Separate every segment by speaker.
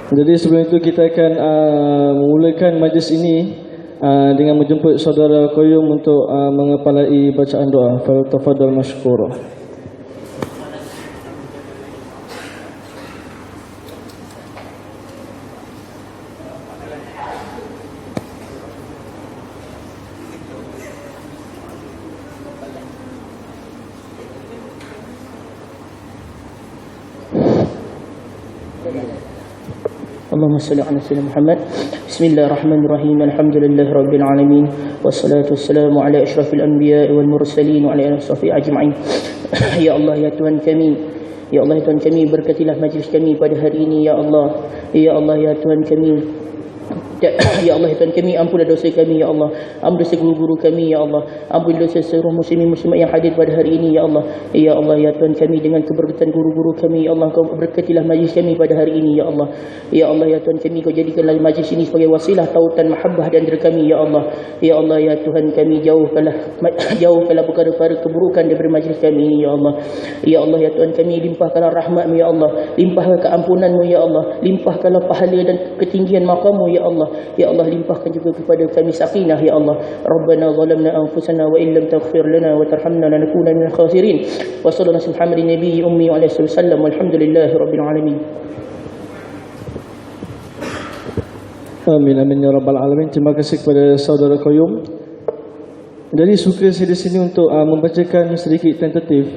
Speaker 1: Jadi sebelum itu kita akan memulakan majlis ini dengan menjemput saudara Qayyum untuk mengepalai bacaan doa. Falyatafaddal mashkura.
Speaker 2: اللهم صل على سيدنا محمد. بسم الله الرحمن الرحيم. الحمد لله رب العالمين والصلاة والسلام على أشرف الأنبياء والمرسلين وعلى آله وصحبه أجمعين. Ya Allah, ya Tuhan kami, ya Allah, ya Tuhan kami, berkatilah majlis kami pada hari ini, ya Allah. Ya Allah, ya Tuhan kami, ya Allah, ya Tuhan kami, ampunlah dosa kami, ya Allah. Ampun dosa guru-guru kami, ya Allah. Ampun dosa seluruh muslimin muslimat yang hadir pada hari ini, ya Allah. Ya Allah, ya Tuhan kami, dengan keberkatan guru-guru kami, ya Allah, Kau berkatilah majlis kami pada hari ini, ya Allah. Ya Allah, ya Tuhan kami, Kau jadikanlah majlis ini sebagai wasilah tautan mahabbah di antara kami, ya Allah. Ya Allah, ya Tuhan kami, jauhkanlah perkara-perkara keburukan daripada majlis kami ini, ya Allah. Ya Allah, ya Tuhan kami, limpahkanlah rahmat-Mu, ya Allah. Limpahkanlah keampunan-Mu, ya Allah. Limpahkanlah pahala dan ketinggian maqam-Mu, ya Allah. Ya Allah, limpahkan juga kepada kami sakinah, ya Allah. Rabbana zalamna anfusana wa illam taghfir lana wa tarhamna lanakunanna minal khasirin. Wa sallallahu alaihi Muhammadin nabiyyi ummi wa alaihi wasallam walhamdulillahi rabbil alamin.
Speaker 1: Amin amin ya rabbal alamin. Terima kasih kepada saudara Qayyum. Jadi suka saya di sini untuk membacakan sedikit tentatif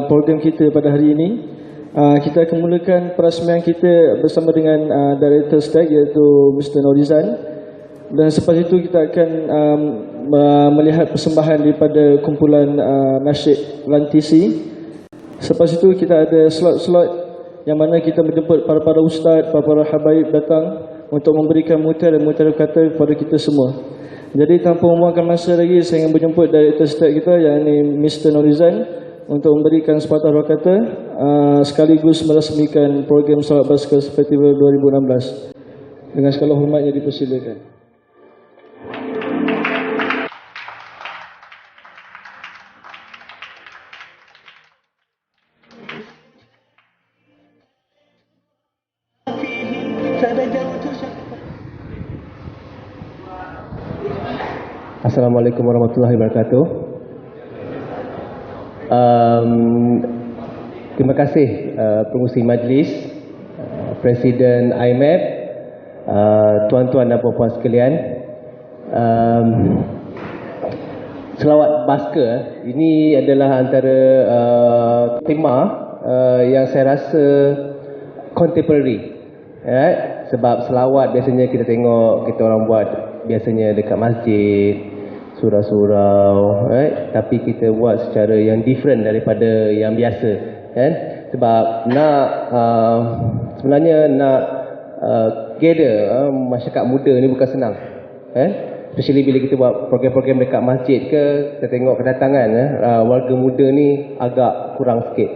Speaker 1: program kita pada hari ini. Kita akan mulakan perasmian kita bersama dengan Director Stag iaitu Mr. Norizan, dan selepas itu kita akan melihat persembahan daripada kumpulan nasyid Lantisi. Selepas itu kita ada slot-slot yang mana kita menjemput para ustaz, para habaib datang untuk memberikan mutar kata kepada kita semua. Jadi tanpa membuangkan masa lagi, saya ingin menjemput Director Stag kita, yakni Mr. Norizan, untuk memberikan sepatah kata sekaligus merasmikan program Salat Baskers Festival 2016. Dengan segala hormatnya dipersilakan.
Speaker 3: Assalamualaikum warahmatullahi wabarakatuh. Terima kasih pengurusi majlis, Presiden IMAP, tuan-tuan dan puan-puan sekalian. Selawat Basker ini adalah antara tema yang saya rasa contemporary, sebab selawat biasanya kita tengok kita orang buat biasanya dekat masjid, surau-surau, tapi kita buat secara yang different daripada yang biasa, kan? Sebab sebenarnya nak gather masyarakat muda ni bukan senang, especially bila kita buat program-program dekat masjid ke, kita tengok kedatangan warga muda ni agak kurang sikit,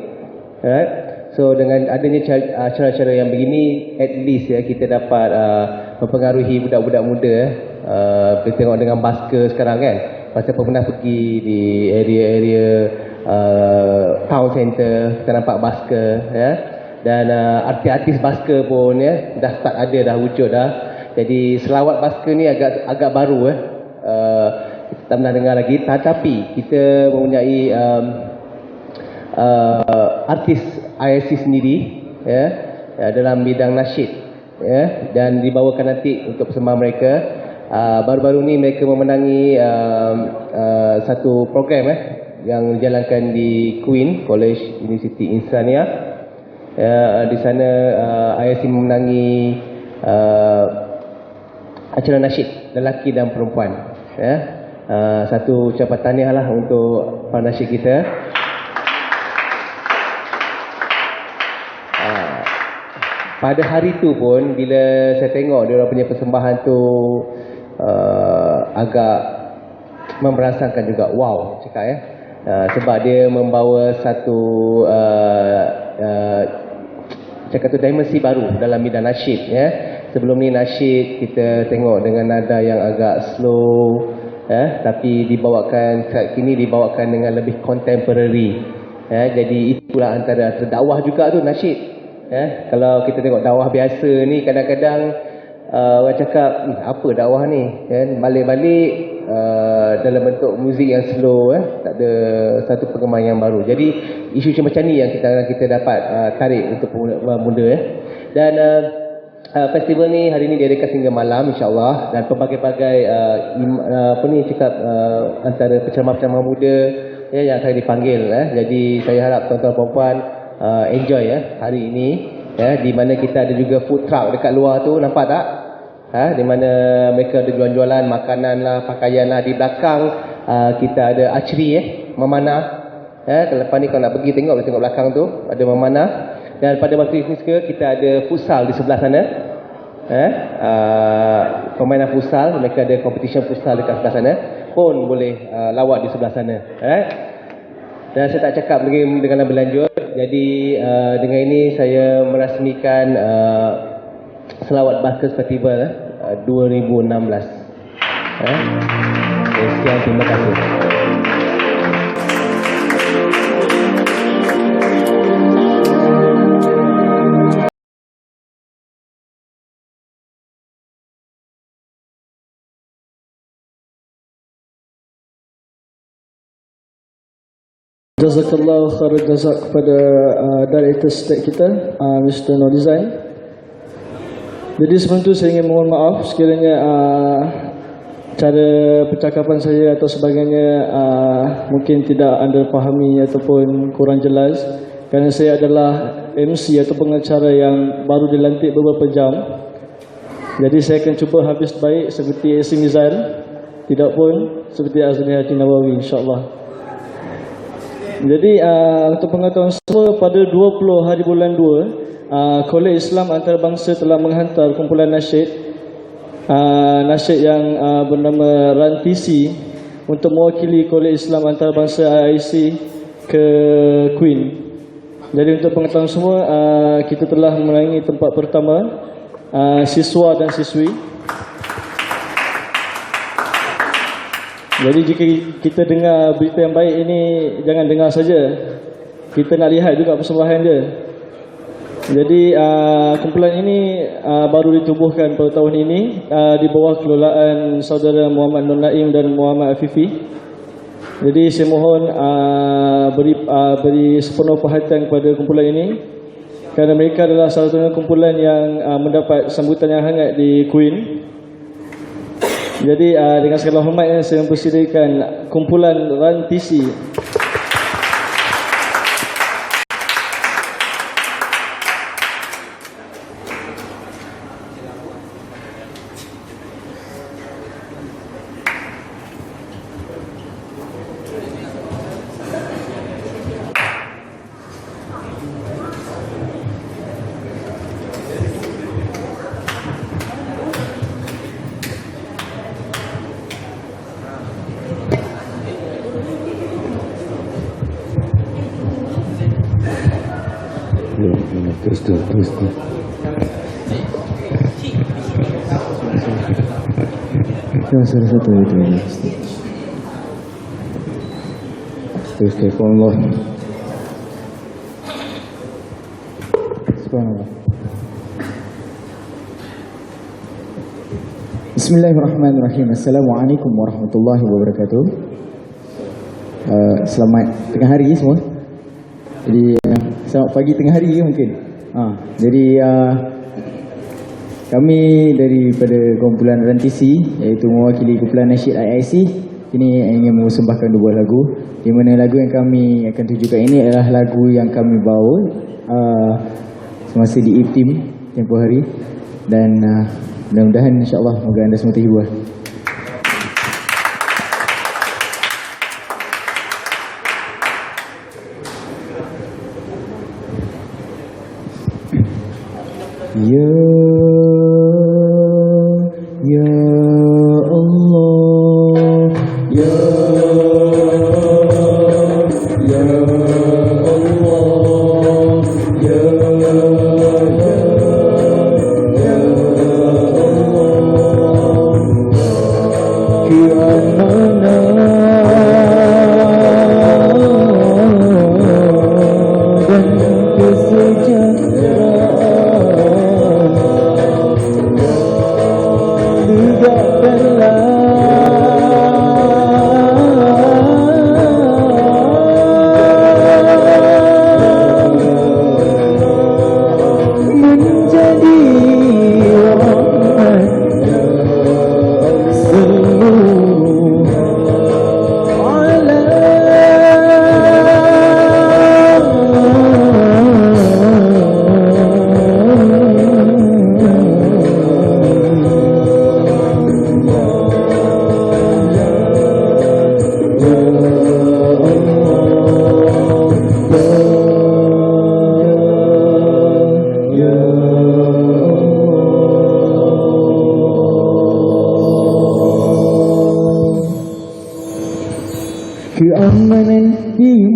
Speaker 3: so dengan adanya cara-cara yang begini, at least kita dapat mempengaruhi budak-budak muda. Kita tengok dengan basker sekarang kan, pasal pernah pergi di area-area town center, kita nampak basker, dan artis-artis basker pun dah start ada, dah wujud dah. Jadi selawat basker ni agak baru, kita tak pernah dengar lagi, tetapi kita mempunyai artis ISC sendiri dalam bidang nasyid, dan dibawakan nanti untuk persembahan mereka. Baru-baru ni mereka memenangi satu program yang dijalankan di Queen College University Insania. Di sana ISC memenangi acara nasyid lelaki dan perempuan. Satu ucapan tahniah lah untuk para nasyid kita. Pada hari tu pun bila saya tengok dia orang punya persembahan tu agak memberasakan juga, wow cakap sebab dia membawa satu cakap tu dimensi baru dalam bidang nasyid. Sebelum ni nasyid kita tengok dengan nada yang agak slow, tapi dibawakan saat kini dibawakan dengan lebih contemporary. Jadi itulah antara dakwah juga tu nasyid. Kalau kita tengok dakwah biasa ni kadang-kadang orang cakap apa dakwah ni kan, balik-balik dalam bentuk muzik yang slow, tak ada satu perkembangan yang baru. Jadi isu macam ni yang kita dapat tarik untuk muda dan festival ni hari ni diadakan hingga malam insya-Allah, dan pelbagai-bagai antara penceramah-penceramah muda yang akan dipanggil. Jadi saya harap tuan-tuan puan-puan enjoy hari ini, di mana kita ada juga food truck dekat luar tu, nampak tak? Di mana mereka ada jualan-jualan makanan lah, pakaian lah. Di belakang kita ada archery, memanah. Lepas ni kalau nak pergi tengok, boleh tengok belakang tu ada memanah. Dan pada waktu ini kita ada futsal di sebelah sana. Permainan futsal, mereka ada competition futsal dekat sebelah sana. Pun boleh lawat di sebelah sana. Dan saya tak cakap lagi dengan lebih lanjut. Jadi dengan ini saya merasmikan Selawat Baskers Festival 2016. Sekian, terima kasih.
Speaker 1: Jazakallah khairan jazak kepada director state kita, Mr. Norizain. Jadi sebelum itu saya ingin mohon maaf sekiranya cara percakapan saya atau sebagainya mungkin tidak anda fahami ataupun kurang jelas, kerana saya adalah MC atau pengacara yang baru dilantik beberapa jam. Jadi saya akan cuba habis baik seperti AC Mizan, tidak pun seperti Azmi Haji Nawawi, insyaAllah. Jadi untuk pengetahuan semua, pada 20 hari bulan 2 Kolej Islam Antarabangsa telah menghantar kumpulan nasyid yang bernama Rantisi untuk mewakili Kolej Islam Antarabangsa IIC ke Queen. Jadi untuk pengetahuan semua, kita telah menaungi tempat pertama siswa dan siswi. Jadi jika kita dengar berita yang baik ini, jangan dengar saja, kita nak lihat juga persembahan dia. Jadi kumpulan ini baru ditubuhkan pada tahun ini di bawah kelolaan saudara Muhammad Nur Naim dan Muhammad Afifi. Jadi saya mohon beri sepenuh perhatian kepada kumpulan ini, kerana mereka adalah salah satu kumpulan yang mendapat sambutan yang hangat di Queen. Jadi dengan segala hormat saya mempersilakan kumpulan Rantisi.
Speaker 4: Terus tu. Salah satu itu ya. Terus Allah. Subhanallah. Bismillahirrahmanirrahim. Assalamualaikum warahmatullahi wabarakatuh. Selamat tengah hari semua. Jadi selamat pagi tengah hari mungkin. Jadi kami daripada kumpulan Rantisi, iaitu mewakili kumpulan nasyid IIC, ini ingin mempersembahkan dua buah lagu. Di mana lagu yang kami akan tujukan ini adalah lagu yang kami bawa semasa di IPTIM tempoh hari, dan mudah-mudahan insya-Allah moga anda semua terhibur. Ya Allah, Ya Allah, Ya Allah, kiamana dan kesejahteraan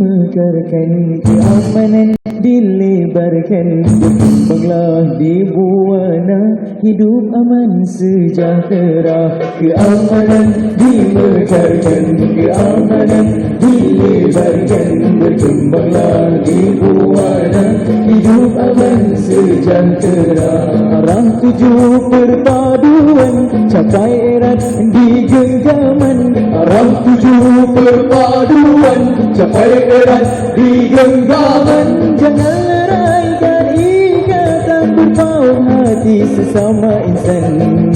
Speaker 4: dimekarkan, keamanan dilebarkan, berkembanglah di buana hidup aman sejahtera. Keamanan dimekarkan, keamanan dilebarkan, berkembanglah di buana hidup aman sejahtera. Arah tuju perpaduan, capai erat di genggaman. Arah tuju perpaduan, capai erat di genggaman. Jangan leraikan ikatan berpaut hati sesama insan.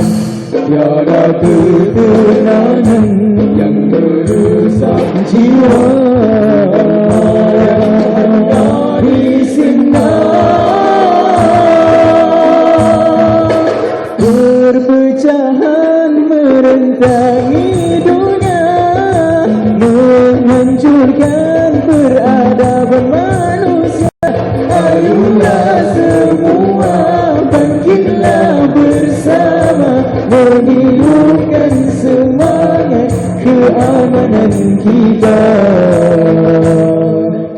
Speaker 4: Tiada ketenangan yang merusak jiwa dari sinar. Perpecahan merentangi dunia, menghancurkan peradaban manusia. Ayolah semua bangkitlah bersama, menghidupkan semangat keamanan kita.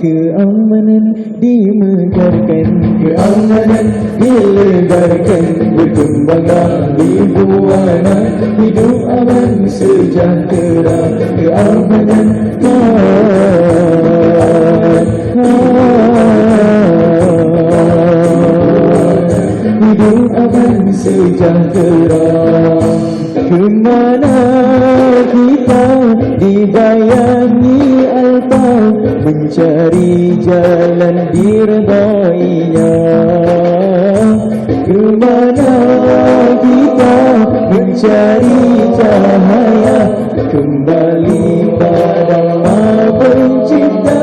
Speaker 4: Keamanan dimekarkan, keamanan dilebarkan, berkembanglah di buana hidup aman sejahtera. Keamanan hidup aman sejahtera. Kemana kita dibayangi alpa, mencari jalan diredainya. Kemana kita mencari cahaya, kembali pada Maha Pencipta.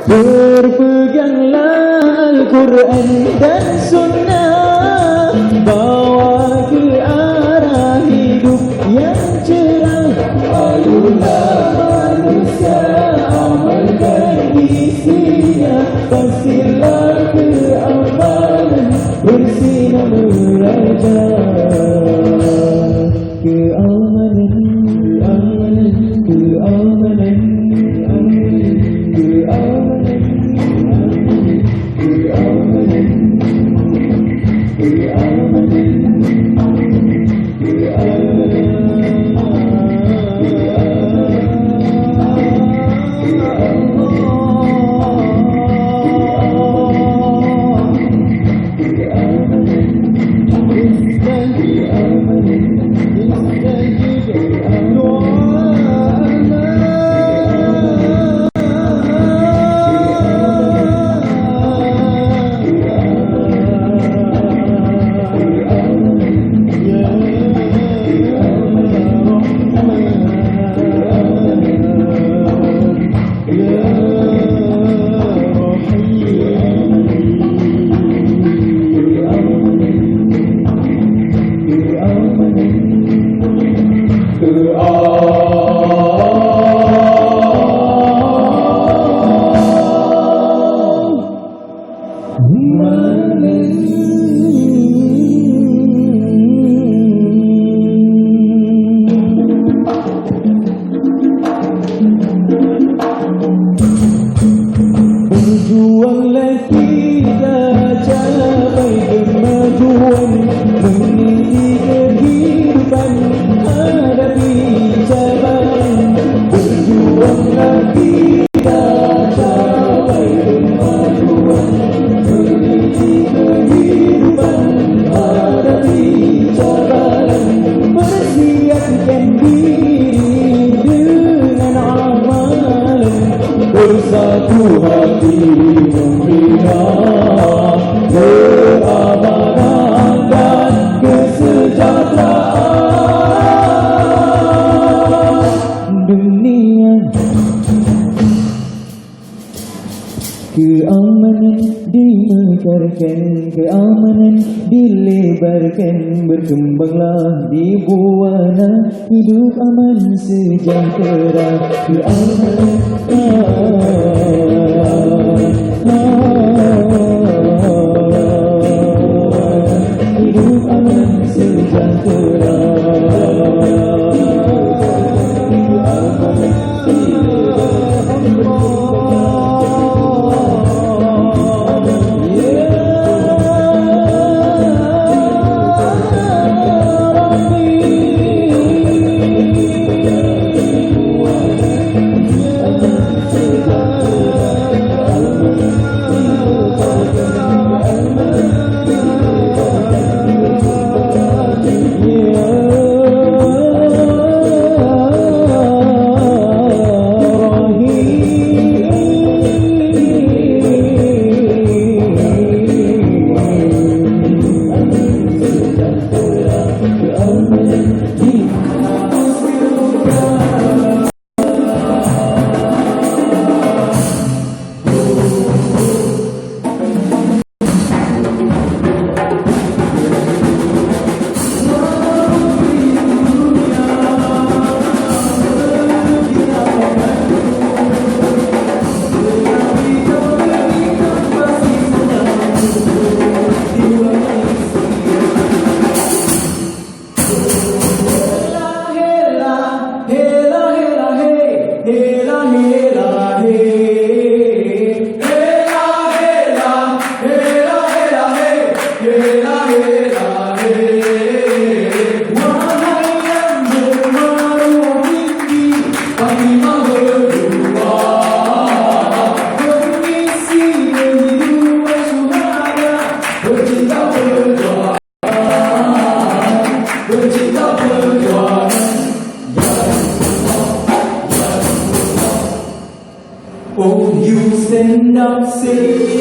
Speaker 4: Berpeganglah Al-Quran dan Sunnah, bawa ke arah hidup yang cerah. Ayolah manusia amalkan isinya, pastilah keamanan bersinar meraja. Keamanan, keamanan, keamanan, keamanan, keamanan, keamanan, berjuanglah kita capai kemajuan, meniti kehidupan, hadapi cabaran. Berjuanglah kita capai kemajuan, meniti kehidupan, hadapi cabaran. Persiapkan diri dengan amalan, bersatu hati membina keamanan dan kesejahteraan dunia. Keamanan dimekarkan, keamanan dilebarkan, berkembanglah di buana hidup aman sejahtera. Keamanan hidup aman sejahtera.
Speaker 5: Oh, you stand up, say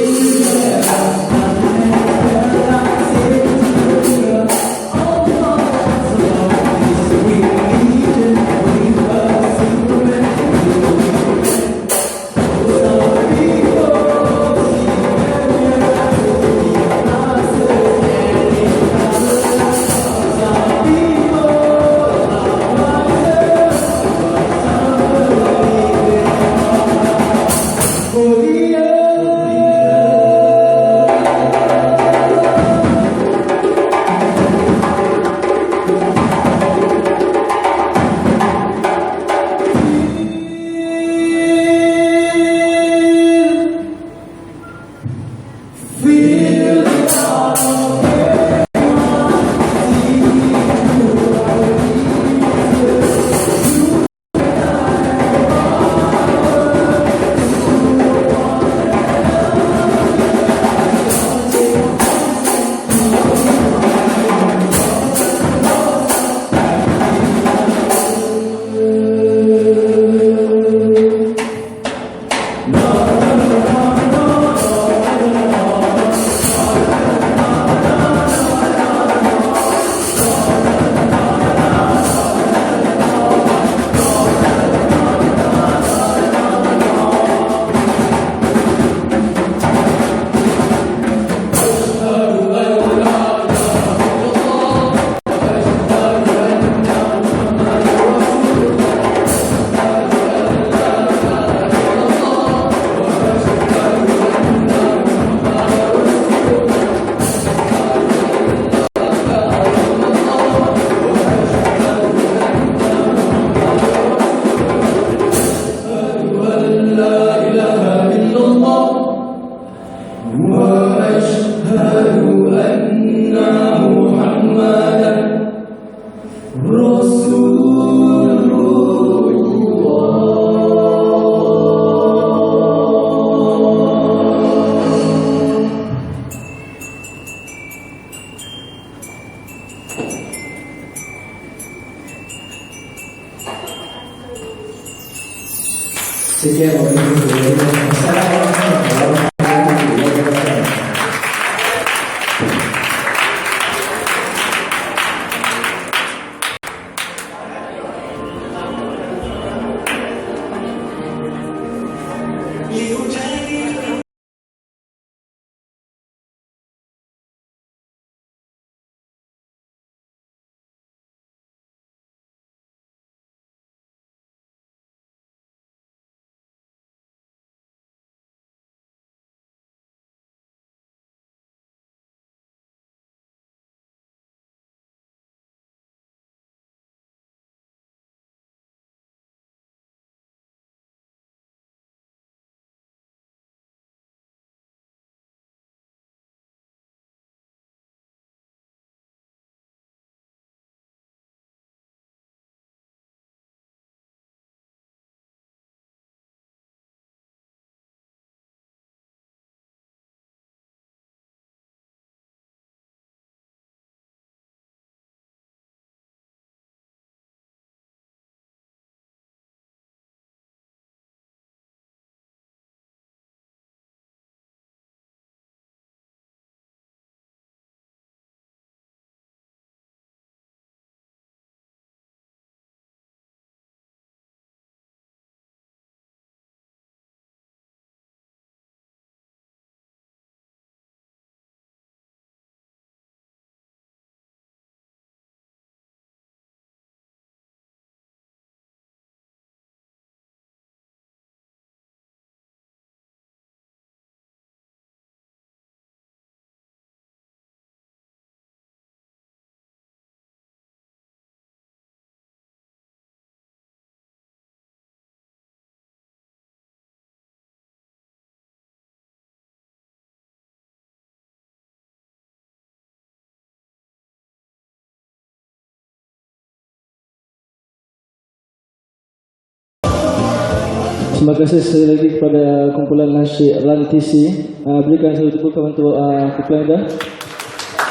Speaker 1: Terima kasih sekali lagi kepada kumpulan nasyid Rantisi. Berikan satu tepukan untuk kumpulan dah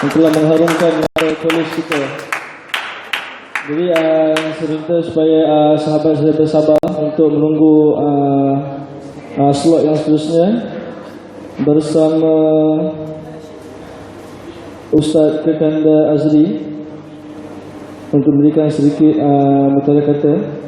Speaker 1: yang telah mengharumkan kolej kita. Jadi saya minta supaya sahabat saya bersabar untuk menunggu slot yang seterusnya bersama Ustaz Kekanda Azri untuk memberikan sedikit mutara kata.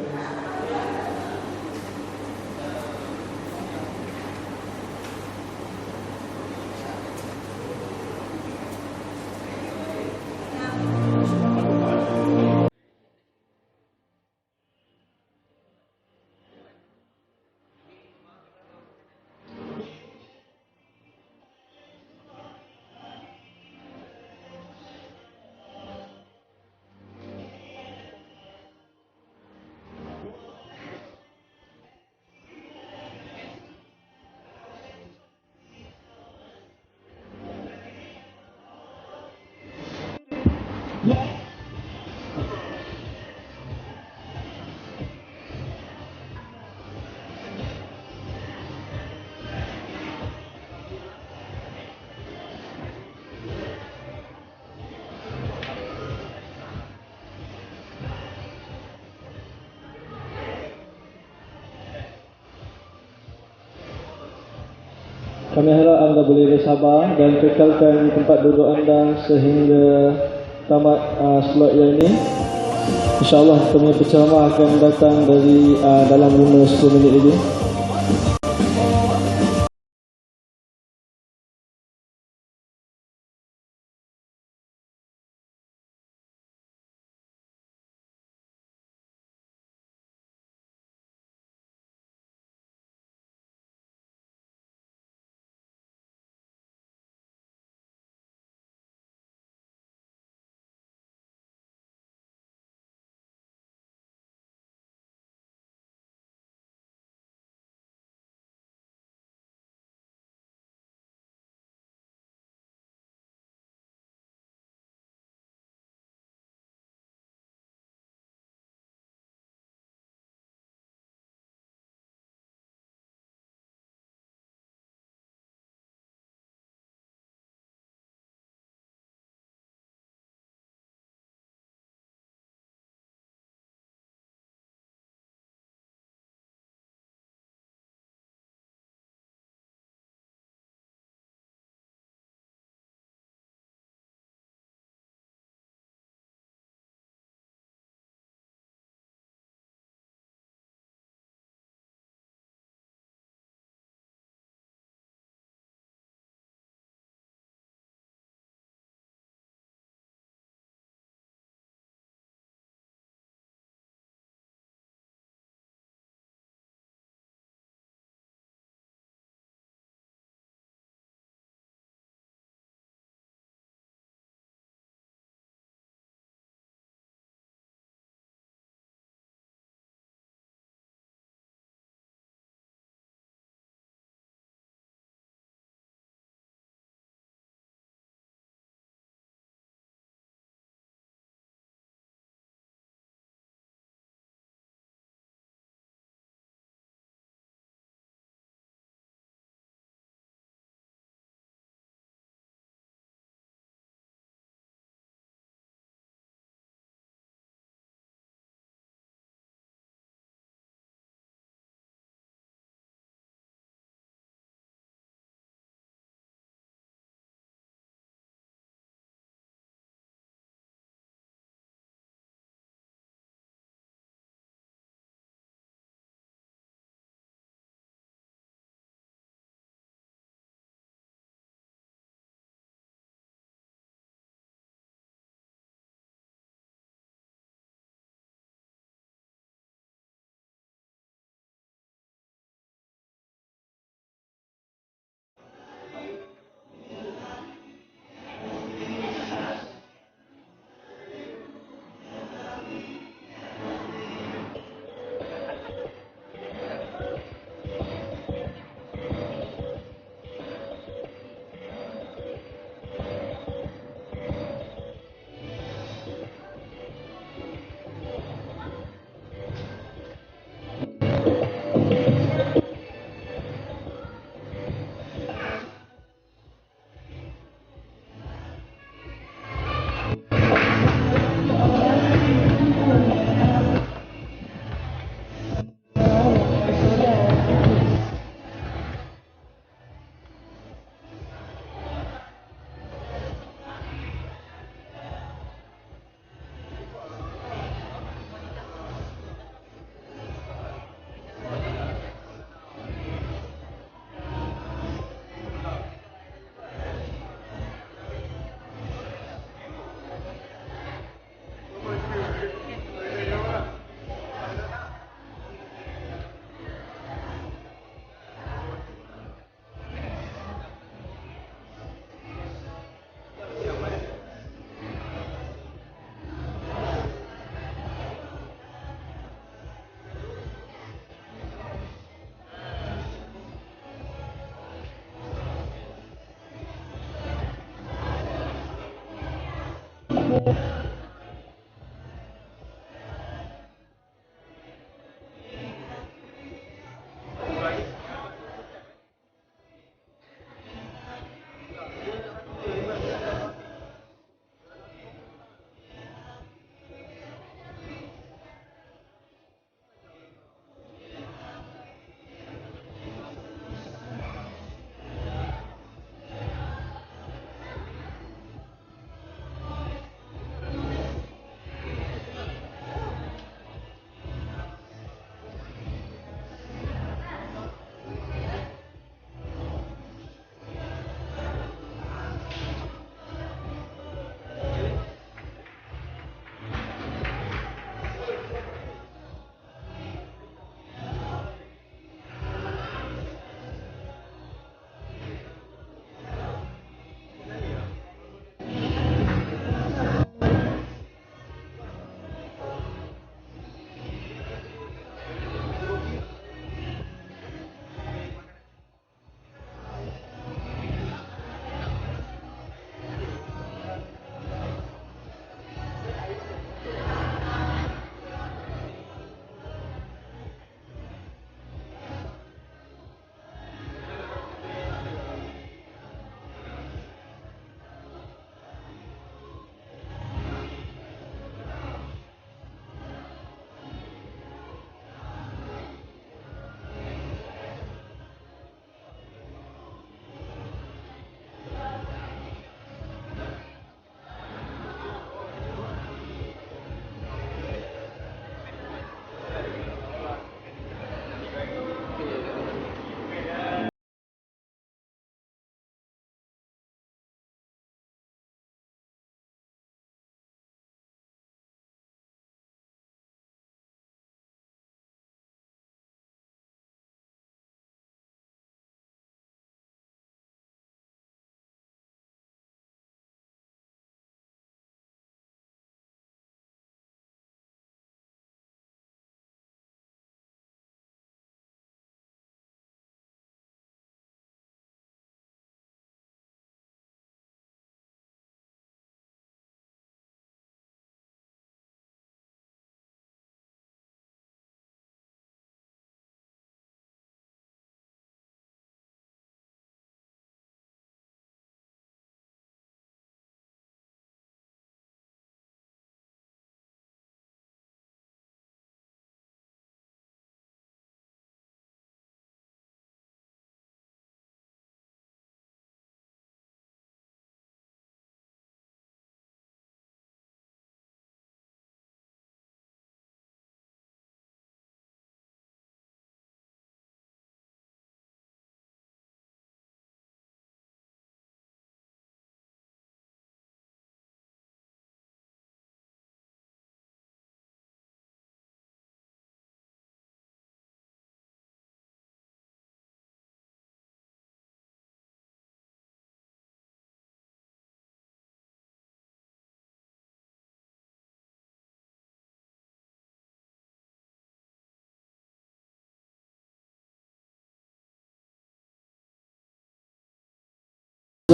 Speaker 1: Kami harap anda boleh bersabar dan kekalkan tempat duduk anda sehingga tamat slot yang ini. InsyaAllah kami berceramah akan datang dari dalam 5-10 minit ini.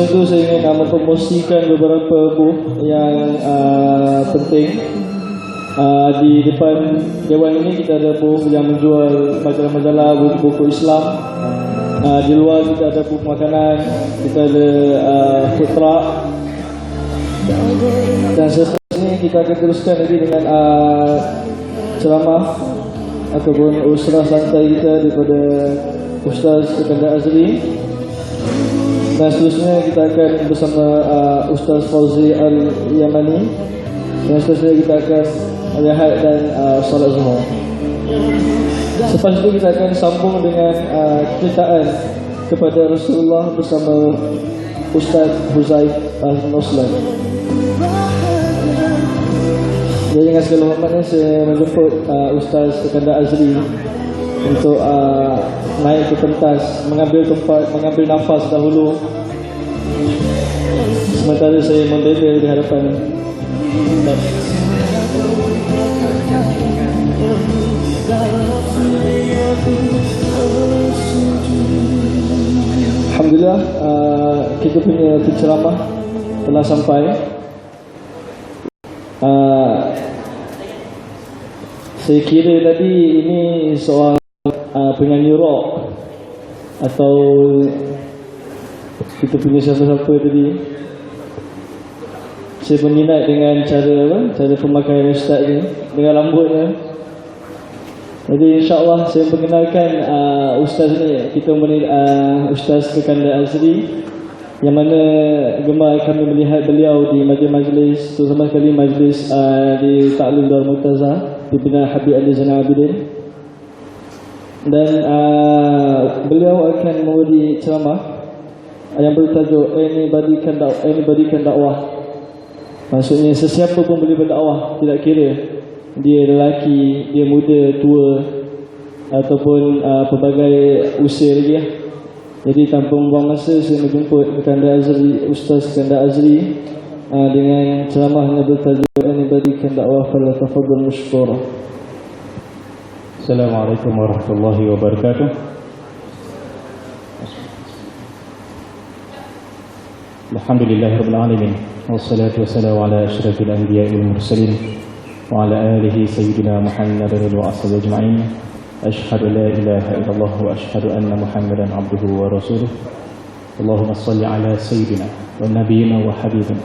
Speaker 1: Tentu saya ingin mempromosikan beberapa buku yang penting. Di depan dewan ini kita ada buku yang menjual majalah-majalah buku-buku Islam. Di luar kita ada buku makanan, kita ada food truck. Dan seterusnya kita akan teruskan lagi dengan ceramah ataupun usrah santai kita daripada Ustaz Iskandar Azri. Dan seterusnya kita akan bersama Ustaz Fauzi Al-Yamani. Dan seterusnya kita akan lihat dan salat zuhur. Selepas itu kita akan sambung dengan ceritaan kepada Rasulullah bersama Ustaz Huzaif Al-Nuslan. Jadi dengan segala hormatnya saya menjemput Ustaz Iskandar Azri untuk naik ke pentas, mengambil tempat, mengambil nafas dahulu. Sementara saya membela di hadapan. Alhamdulillah, kita punya penceramah telah sampai. Saya kira tadi ini soal penyanyi rock atau kita punya siapa-siapa tadi. Saya berminat dengan cara pemakaian ustaz ni, dengan rambutnya. Jadi insya-Allah saya perkenalkan ustaz ni. Kita Ustaz Iskandar Azri, yang mana gemar kami melihat beliau di majlis-majlis, terutama sekali majlis di Ta'lim Darul Murtaza pimpinan Habib Ali Zainal Abidin. Dan beliau akan memberi ceramah yang bertajuk Anybody Can Dakwah. Maksudnya sesiapa pun boleh berdakwah, tidak kira dia lelaki, dia muda, tua ataupun pelbagai usia lagi. Jadi tanpa membuang masa, saya menjemput Ustaz Iskandar Azri dengan ceramahnya bertajuk Anybody Can Dakwah, falyatafaddal mashkura.
Speaker 6: Assalamualaikum warahmatullahi wabarakatuh. Alhamdulillahirabbil alamin. Wassalatu wassalamu ala asyrafil anbiya'i wal mursalin wa ala alihi sayyidina Muhammadin wa ashabihi ajma'in. Asyhadu la ilaha illallah wa asyhadu anna Muhammadan abduhu wa rasuluh. Allahumma shalli ala sayyidina wa nabiyyina wa habibina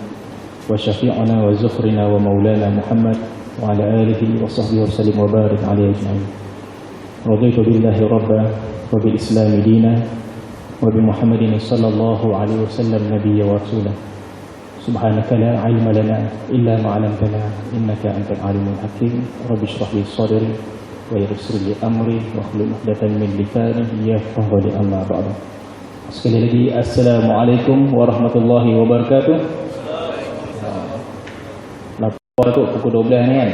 Speaker 6: wa syafi'ina wa zufrina wa maulana Muhammad wa ala alihi wa sahbihi wa sallim wa barik alaihi ajma'in. Raditu billahi rabba wa bil islami dina wa bi Muhammadin sallallahu alaihi wasallam nabiyya wa rasulah. Subhanaka la ilma lana illa ma 'allamtana innaka antal alimul hakim. Rabbi shrah li sadri wa yassir li amri wa hlul 'uqdatam min lisani yafqahu qawli. Amma ba'du. Sekali lagi assalamualaikum warahmatullahi wabarakatuh. Lapor tu pukul 12 ni kan.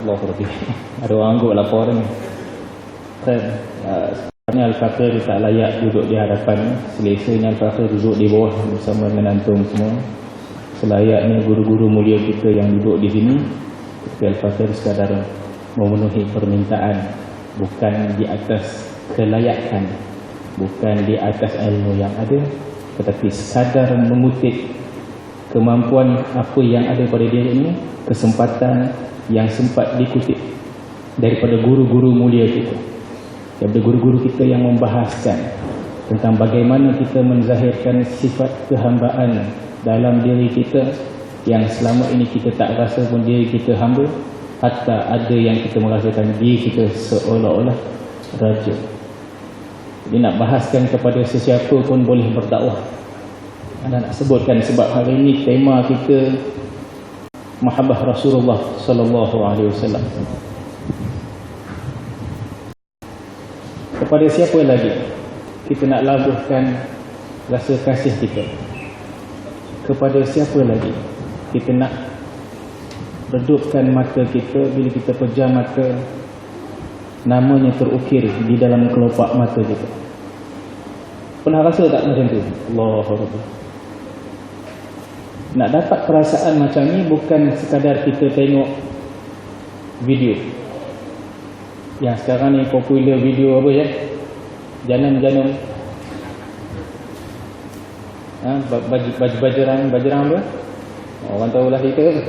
Speaker 6: Allah Rabbi. Ada orang anggap lapor ni. Sebenarnya Al-Fakir tak layak duduk di hadapan. Selesanya Al-Fakir duduk di bawah bersama dengan antum semua. Selayaknya guru-guru mulia kita yang duduk di sini, Al-Fakir sekadar memenuhi permintaan, bukan di atas kelayakan, bukan di atas ilmu yang ada, tetapi sekadar mengutip kemampuan apa yang ada pada diri ini, kesempatan yang sempat dikutip daripada guru-guru mulia kita, daripada guru-guru kita yang membahaskan tentang bagaimana kita menzahirkan sifat kehambaan dalam diri kita yang selama ini kita tak rasa pun diri kita hamba, hatta ada yang kita merasakan diri kita seolah-olah raja. Jadi nak bahaskan kepada sesiapa pun boleh berdakwah. Anda nak sebutkan sebab hari ini tema kita Mahabbah Rasulullah sallallahu alaihi wasallam. Kepada siapa lagi kita nak labuhkan rasa kasih kita? Kepada siapa lagi kita nak redupkan mata kita bila kita pejam mata, namanya terukir di dalam kelopak mata kita? Pernah rasa tak macam tu? Allahu Akbar. Nak dapat perasaan macam ni bukan sekadar kita tengok video. Yang sekarang ni popular video apa ya? Janam-janam. Baju apa? Orang tahulah kita.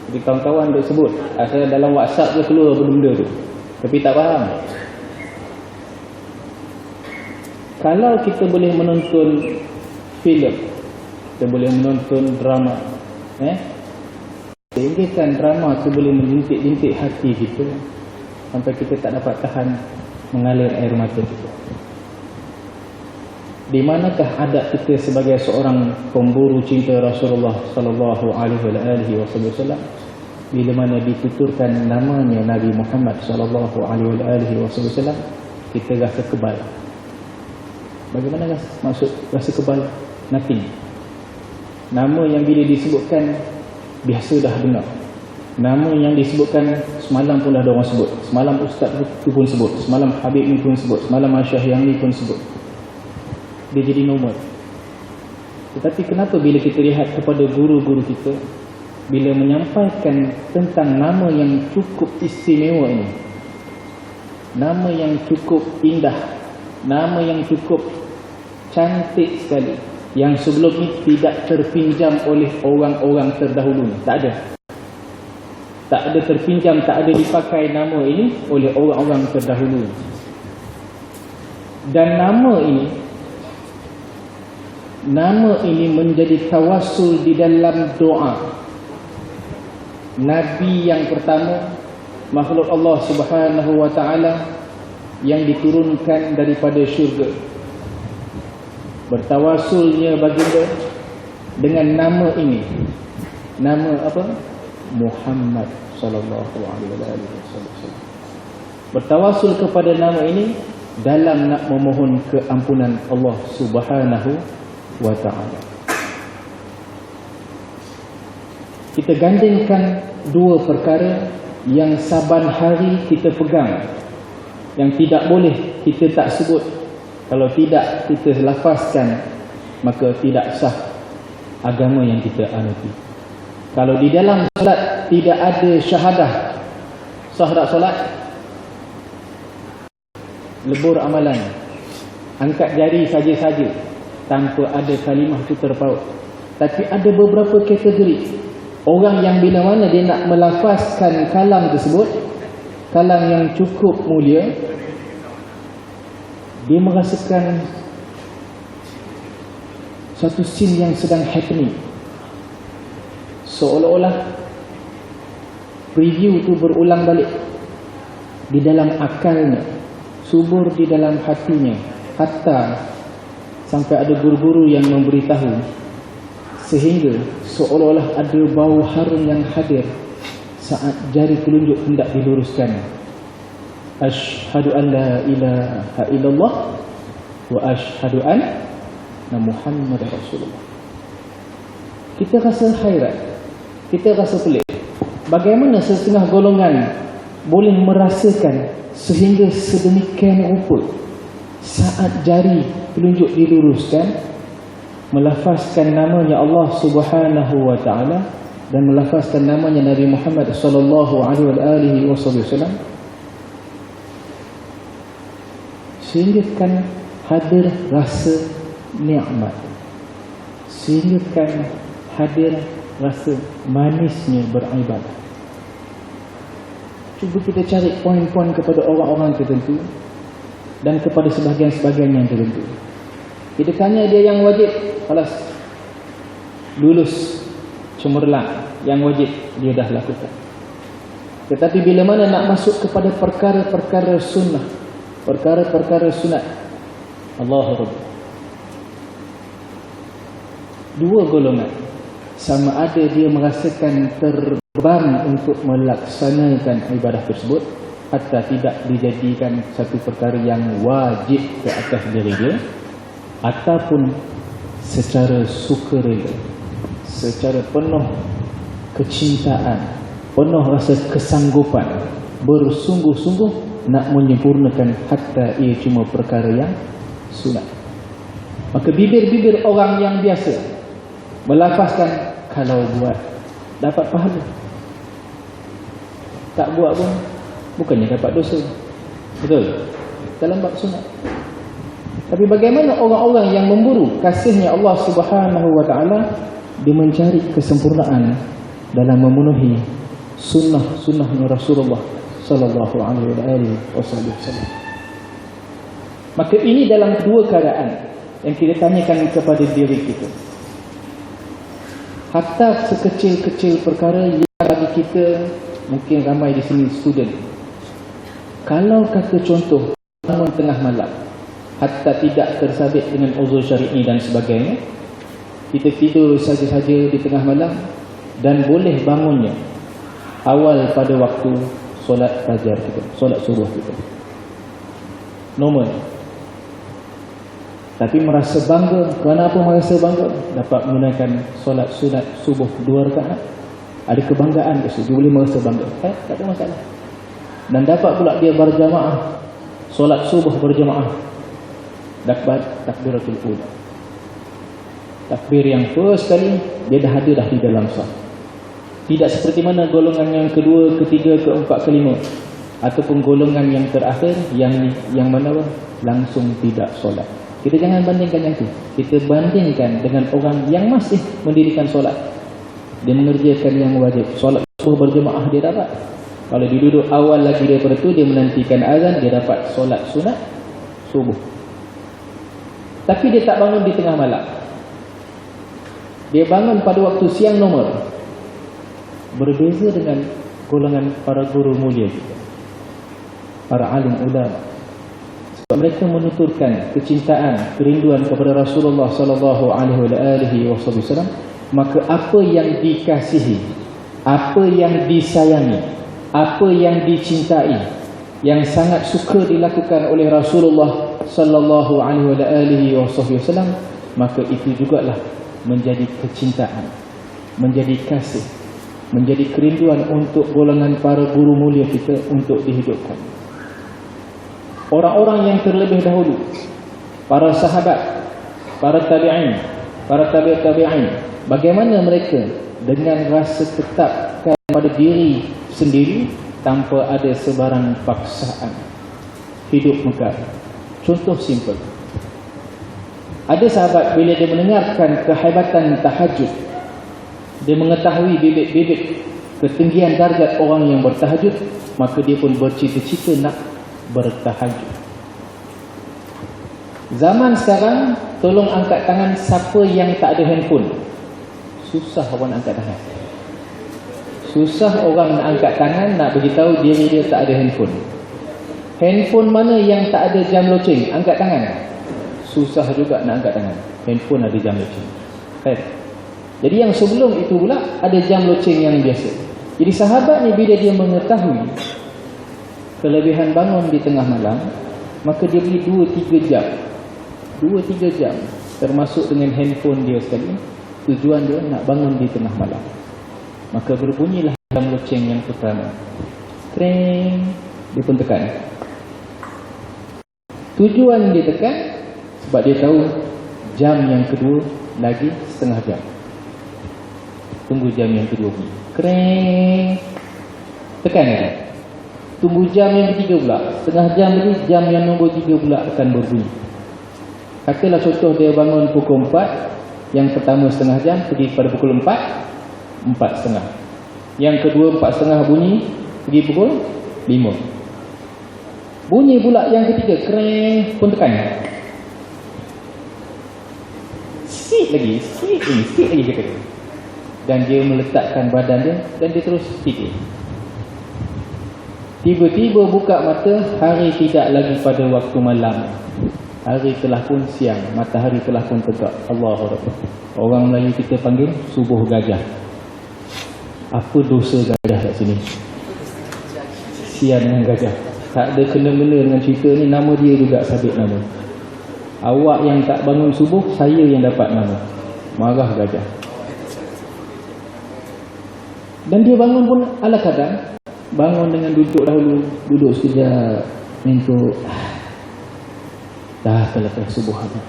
Speaker 6: Jadi kawan-kawan duk sebut. Saya dalam WhatsApp tu keluar benda tu. Tapi tak faham. Kalau kita boleh menonton filem, kita boleh menonton drama, sehinggakan drama tu boleh menjintik-jintik hati kita sampai kita tak dapat tahan mengalir air mata kita. Di manakah adab kita sebagai seorang pemburu cinta Rasulullah sallallahu alaihi wasallam bila mana dituturkan namanya Nabi Muhammad sallallahu alaihi wasallam, kita rasa kebal. Bagaimana maksud rasa kebal? Nothing. Nama yang bila disebutkan biasa dah dengar. Nama yang disebutkan semalam pun dah ada orang sebut. Semalam ustaz tu pun sebut. Semalam Habib ni pun sebut. Semalam Masyah yang ni pun sebut. Dia jadi normal. Tetapi kenapa bila kita lihat kepada guru-guru kita, bila menyampaikan tentang nama yang cukup istimewa ini, nama yang cukup indah, nama yang cukup cantik sekali, yang sebelum ini tidak terpinjam oleh orang-orang terdahulu ni, tak ada. Tak ada terpinjam, tak ada dipakai nama ini oleh orang-orang terdahulu. Dan nama ini menjadi tawassul di dalam doa. Nabi yang pertama, makhluk Allah Subhanahu wa taala yang diturunkan daripada syurga. Bertawassulnya baginda dengan nama ini. Nama apa? Muhammad sallallahu alaihi wasallam. Bertawassul kepada nama ini dalam nak memohon keampunan Allah Subhanahu wa ta'ala. Kita gandingkan dua perkara yang saban hari kita pegang, yang tidak boleh kita tak sebut. Kalau tidak kita lafazkan, maka tidak sah agama yang kita anuti. Kalau di dalam solat tidak ada syahadah, sah tak solat? Lebur amalan, angkat jari saja-saja tanpa ada kalimah itu terpaut. Tapi ada beberapa kategori orang yang bila mana dia nak melafazkan kalam tersebut, kalam yang cukup mulia, dia merasakan satu scene yang sedang happening, seolah-olah preview itu berulang balik di dalam akalnya, subur di dalam hatinya, hatta sampai ada guru-guru yang memberitahu, sehingga seolah-olah ada bau harum yang hadir saat jari telunjuk hendak diluruskan. Asyhadu an la ilaha illallah wa asyhadu anna Muhammadar Rasulullah. Kita rasa hairan, kita rasa pelik. Bagaimana setengah golongan boleh merasakan sehingga sedemikian rupa saat jari telunjuk diluruskan, melafazkan namanya Allah Subhanahu wa taala dan melafazkan namanya Nabi Muhammad sallallahu alaihi wasallam, sehingga kan hadir rasa nikmat, sehingga kan hadir rasa manisnya beribadah. Cuba kita cari poin-poin kepada orang-orang tertentu dan kepada sebahagian-sebahagian yang tertentu. Kita tanya dia yang wajib, halas, lulus, cemerlang, yang wajib dia dah lakukan. Tetapi bila mana nak masuk kepada perkara-perkara sunnah, perkara-perkara sunat, Allahu Akbar, dua golongan, sama ada dia merasakan terbang untuk melaksanakan ibadah tersebut, hatta tidak dijadikan satu perkara yang wajib ke atas diri dia, ataupun secara sukarela, secara penuh kecintaan, penuh rasa kesanggupan, bersungguh-sungguh nak menyempurnakan hatta ia cuma perkara yang sunat. Maka bibir-bibir orang yang biasa melafazkan, kalau buat dapat pahala, tak buat pun bukannya dapat dosa. Betul? Dalam bab sunat. Tapi bagaimana orang-orang yang memburu kasihnya Allah Subhanahu wa taala, dia mencari kesempurnaan dalam memenuhi sunnah-sunnahnya Rasulullah sallallahu alaihi wasallam. Maka ini dalam dua keadaan yang kita tanyakan kepada diri kita. Hatta sekecil-kecil perkara yang bagi kita, mungkin ramai di sini student. Kalau kata contoh bangun tengah malam, hatta tidak tersabit dengan uzur syar'i dan sebagainya, kita tidur saja-saja di tengah malam dan boleh bangunnya awal pada waktu solat fajar kita, solat subuh kita. Normal. Tapi merasa bangga. Kenapa merasa bangga? Dapat menggunakan solat sunat subuh 2 rakaat. Ada kebanggaan ke situ. Dia boleh merasa bangga. Tak ada masalah. Dan dapat pula dia berjamaah, solat subuh berjamaah. Dapat takbiratul ula. Takbir yang first kali, dia dah ada dah di dalam saf. Tidak seperti mana golongan yang kedua, ketiga, keempat, kelima, ataupun golongan yang terakhir yang mana langsung tidak solat. Kita jangan bandingkan yang itu. Kita bandingkan dengan orang yang masih mendirikan solat. Dia mengerjakan yang wajib. Solat subuh berjemaah dia dapat. Kalau dia duduk awal lagi daripada itu, dia menantikan azan, dia dapat solat sunat subuh. Tapi dia tak bangun di tengah malam. Dia bangun pada waktu siang normal. Berbeza dengan golongan para guru mulia kita, para alim ulama. Mereka menuturkan kecintaan, kerinduan kepada Rasulullah sallallahu alaihi wasallam, maka apa yang dikasihi, apa yang disayangi, apa yang dicintai, yang sangat suka dilakukan oleh Rasulullah sallallahu alaihi wasallam, maka itu jugalah menjadi kecintaan, menjadi kasih, menjadi kerinduan untuk golongan para guru mulia kita untuk dihidupkan. Orang-orang yang terlebih dahulu, para sahabat, para tabi'in, para tabi'in, bagaimana mereka dengan rasa tetapkan pada diri sendiri tanpa ada sebarang paksaan hidup megah. Contoh simple. Ada sahabat bila dia mendengarkan kehebatan tahajud, dia mengetahui bibit-bibit ketinggian darjat orang yang bertahajud, maka dia pun bercita-cita nak bertahajud. Zaman sekarang, tolong angkat tangan siapa yang tak ada handphone. Susah orang nak angkat tangan. Susah orang nak angkat tangan nak beritahu diri dia tak ada handphone. Handphone mana yang tak ada jam loceng? Angkat tangan. Susah juga nak angkat tangan. Handphone ada jam loceng. Baik. Jadi yang sebelum itu pula ada jam loceng yang biasa. Jadi sahabat ni bila dia mengetahui kelebihan bangun di tengah malam, maka dia beli 2-3 jam. 2-3 jam termasuk dengan handphone dia sekali. Tujuan dia nak bangun di tengah malam. Maka berbunyilah jam loceng yang pertama. Kreng, dia pun tekan. Tujuan dia tekan sebab dia tahu jam yang kedua lagi setengah jam. Tunggu jam yang kedua bunyi. Kreng, tekan lagi. Tunggu jam yang ketiga pula. Setengah jam lagi, jam yang nombor 3 pula akan berbunyi. Katalah contoh dia bangun pukul 4, yang pertama setengah jam, pergi pada pukul 4, 4.30. Yang kedua 4.30 bunyi, pergi pukul 5. Bunyi pula yang ketiga, kreng, pun tekan. Sikit lagi dia kata. Dan dia meletakkan badan dia, dan dia terus tidur. Tiba-tiba buka mata, hari tidak lagi pada waktu malam. Hari telah pun siang, matahari telah pun tegak. Allahu Akbar. Orang Melayu kita panggil subuh gajah. Apa dosa gajah kat sini? Sian dengan gajah. Tak ada kena-mena dengan cerita ni, nama dia juga sabit nama. Awak yang tak bangun subuh, saya yang dapat nama. Marah gajah. Dan dia bangun pun ala kadar. Bangun dengan duduk dahulu, duduk sekejap, mentuk. Dah lepas subuh habis.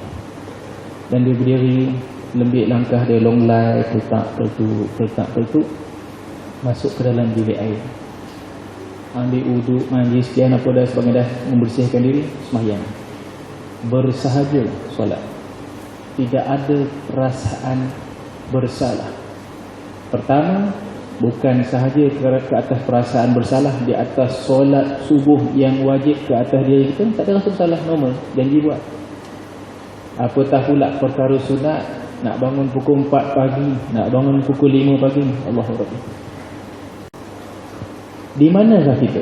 Speaker 6: Dan dia berdiri, lembik langkah dia, long light, tertak. Masuk ke dalam bilik air. Ambil uduk, mandi sekian apa dah, sebagainya dah membersihkan diri, sembahyang. bersahaja solat. Tidak ada perasaan bersalah. Pertama, bukan sahaja ke atas perasaan bersalah, di atas solat subuh yang wajib ke atas diri kita, tak ada rasa bersalah, normal, janji buat. Apatah pula perkara sunat, nak bangun pukul 4 pagi, nak bangun pukul 5 pagi, Allahu Akbar. Di manakah kita?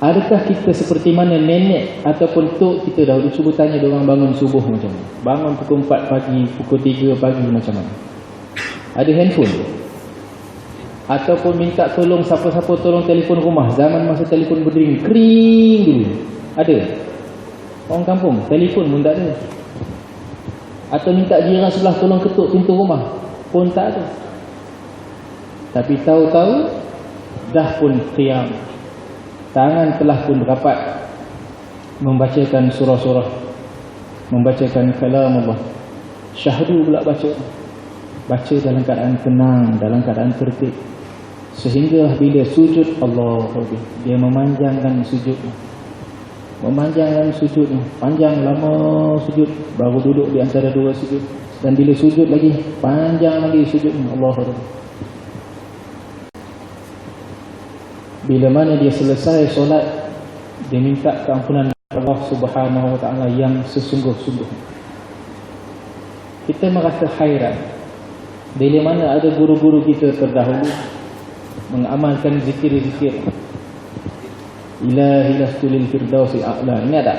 Speaker 6: Adakah kita seperti mana nenek ataupun tok kita dahulu? Cuba tanya diorang bangun subuh macam mana, bangun pukul 4 pagi, pukul 3 pagi macam mana? Ada handphone? Ataupun minta tolong siapa-siapa tolong telefon rumah, zaman masa telefon berdering, kering dulu. Ada? Orang kampung, telefon pun tak ada. Atau minta jiran sebelah tolong ketuk pintu rumah, pun tak ada. Tapi tahu-tahu dah pun qiyam, tangan telah pun rapat membacakan surah-surah, membacakan kalam Allah. Syahdu pula baca dalam keadaan tenang, dalam keadaan tertib, sehingga bila sujud, Allah dia memanjangkan sujudnya, panjang lama sujud, baru duduk di antara dua sujud, dan bila sujud lagi panjang lagi sujudnya, Allah Akbar. Bila mana dia selesai solat, dia minta keampunan Allah Subhanahu wa taala yang sesungguh-sungguhnya. Kita merasa hairan bila mana ada guru-guru kita terdahulu mengamalkan zikir-zikir. Ilahi lastulil firdausi a'la. Ingat tak?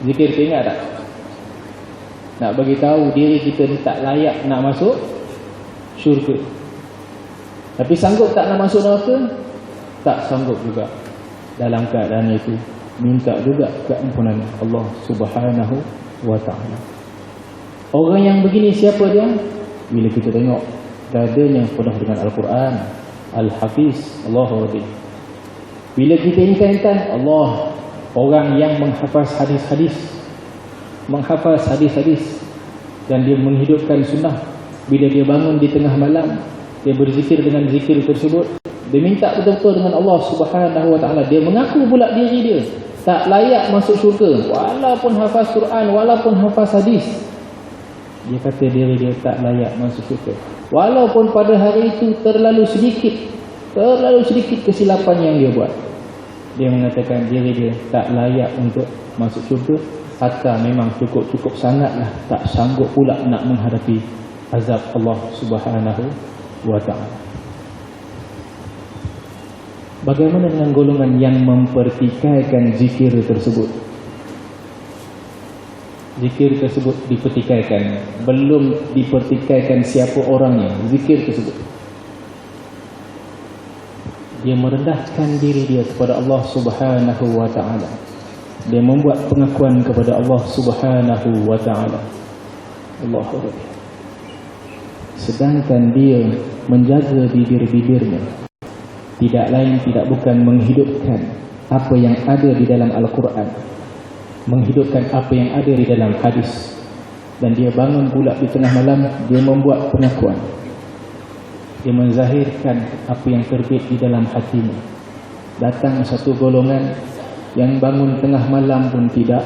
Speaker 6: Zikir tu ingat tak? Nak bagi tahu diri kita ni tak layak nak masuk syurga. Tapi sanggup tak nak masuk neraka? Tak sanggup juga. Dalam keadaan itu minta juga keampunan Allah Subhanahu wa taala. Orang yang begini siapa dia? Bila kita tengok dadanya penuh dengan Al-Quran, Al-Hafiz, Allahu Akbar. Bila kita ingat Allah, orang yang menghafaz hadis-hadis, dan dia menghidupkan sunnah. Bila dia bangun di tengah malam, dia berzikir dengan zikir tersebut, dia minta betul-betul dengan Allah Subhanahu wa taala. Dia mengaku pula diri dia tak layak masuk syurga, walaupun hafaz Quran, walaupun hafaz hadis. Dia kata diri dia tak layak masuk syurga, walaupun pada hari itu terlalu sedikit kesilapan yang dia buat. Dia mengatakan diri dia tak layak untuk masuk syurga, hatta memang cukup sangatlah tak sanggup pula nak menghadapi azab Allah Subhanahu wa taala. Bagaimana dengan golongan yang mempertikaikan zikir tersebut? Zikir tersebut dipertikaikan, belum dipertikaikan siapa orangnya, zikir tersebut. Dia merendahkan diri dia kepada Allah Subhanahu wa taala. Dia membuat pengakuan kepada Allah Subhanahu wa taala. Allahu Akbar. Sedangkan dia menjaga bibir-bibirnya, tidak lain tidak bukan menghidupkan apa yang ada di dalam Al-Quran, menghidupkan apa yang ada di dalam hadis. Dan dia bangun pula di tengah malam, dia membuat pengakuan, dia menzahirkan apa yang terbit di dalam hatinya. Datang satu golongan yang bangun tengah malam pun tidak,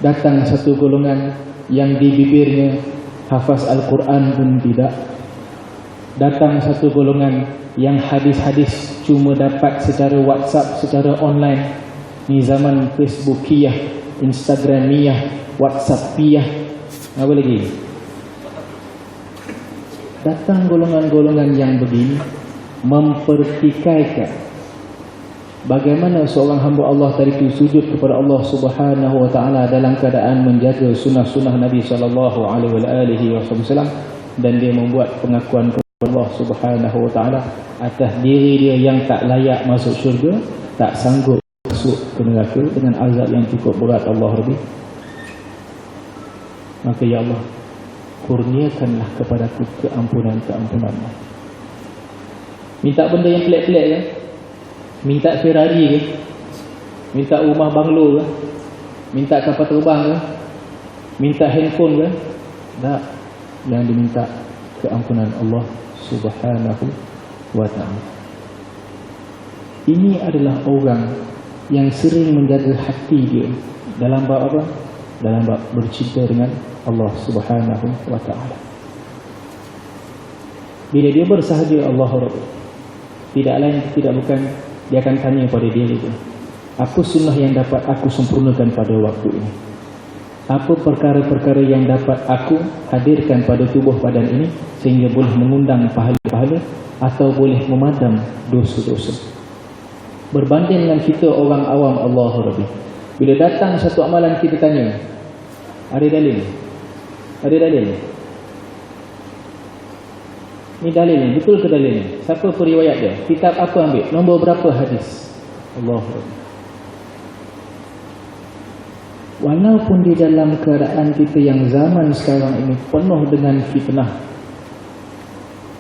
Speaker 6: datang satu golongan yang di bibirnya hafaz Al-Quran pun tidak, datang satu golongan yang hadis-hadis cuma dapat secara WhatsApp, secara online. Ni zaman Facebookiyah, Instagramiyah, WhatsAppiyah, apa lagi? Datang golongan-golongan yang begini mempertikaikan. Bagaimana seorang hamba Allah tadi itu sujud kepada Allah Subhanahu wa taala dalam keadaan menjaga sunnah-sunnah Nabi sallallahu alaihi wasallam, dan dia membuat pengakuan kepada Allah Subhanahu wa taala atas diri dia yang tak layak masuk syurga, tak sanggup masuk ke neraka dengan azab yang cukup berat Allah Rabbi. Maka ya Allah, kurniakanlah kepadaku keampunan-keampunan-Mu. Minta benda yang pelik-pelik ke? Minta Ferrari ke? Minta rumah banglo ke? Minta kapal terbang ke? Minta handphone ke? Tak. Yang diminta keampunan Allah Subhanahu wa ta'ala. Ini adalah orang yang sering menjaga hati dia dalam bab apa? Dalam bab bercinta dengan Allah Subhanahu wa taala. Bila dia bersahaja Allah Rabb, tidak lain tidak bukan dia akan tanya pada dia juga, apa sunnah yang dapat aku sempurnakan pada waktu ini? Apa perkara-perkara yang dapat aku hadirkan pada tubuh badan ini sehingga boleh mengundang pahala-pahala atau boleh memadam dosa-dosa? Berbanding dengan kita orang awam Allah Rabbi, bila datang satu amalan kita tanya, ada dalil? Ada dalil? Ini dalil ni, betul ke dalil ni? Siapa periwayat dia? Kitab apa ambil? Nombor berapa hadis? Allah Rabbi. Walaupun di dalam keadaan kita yang zaman sekarang ini penuh dengan fitnah,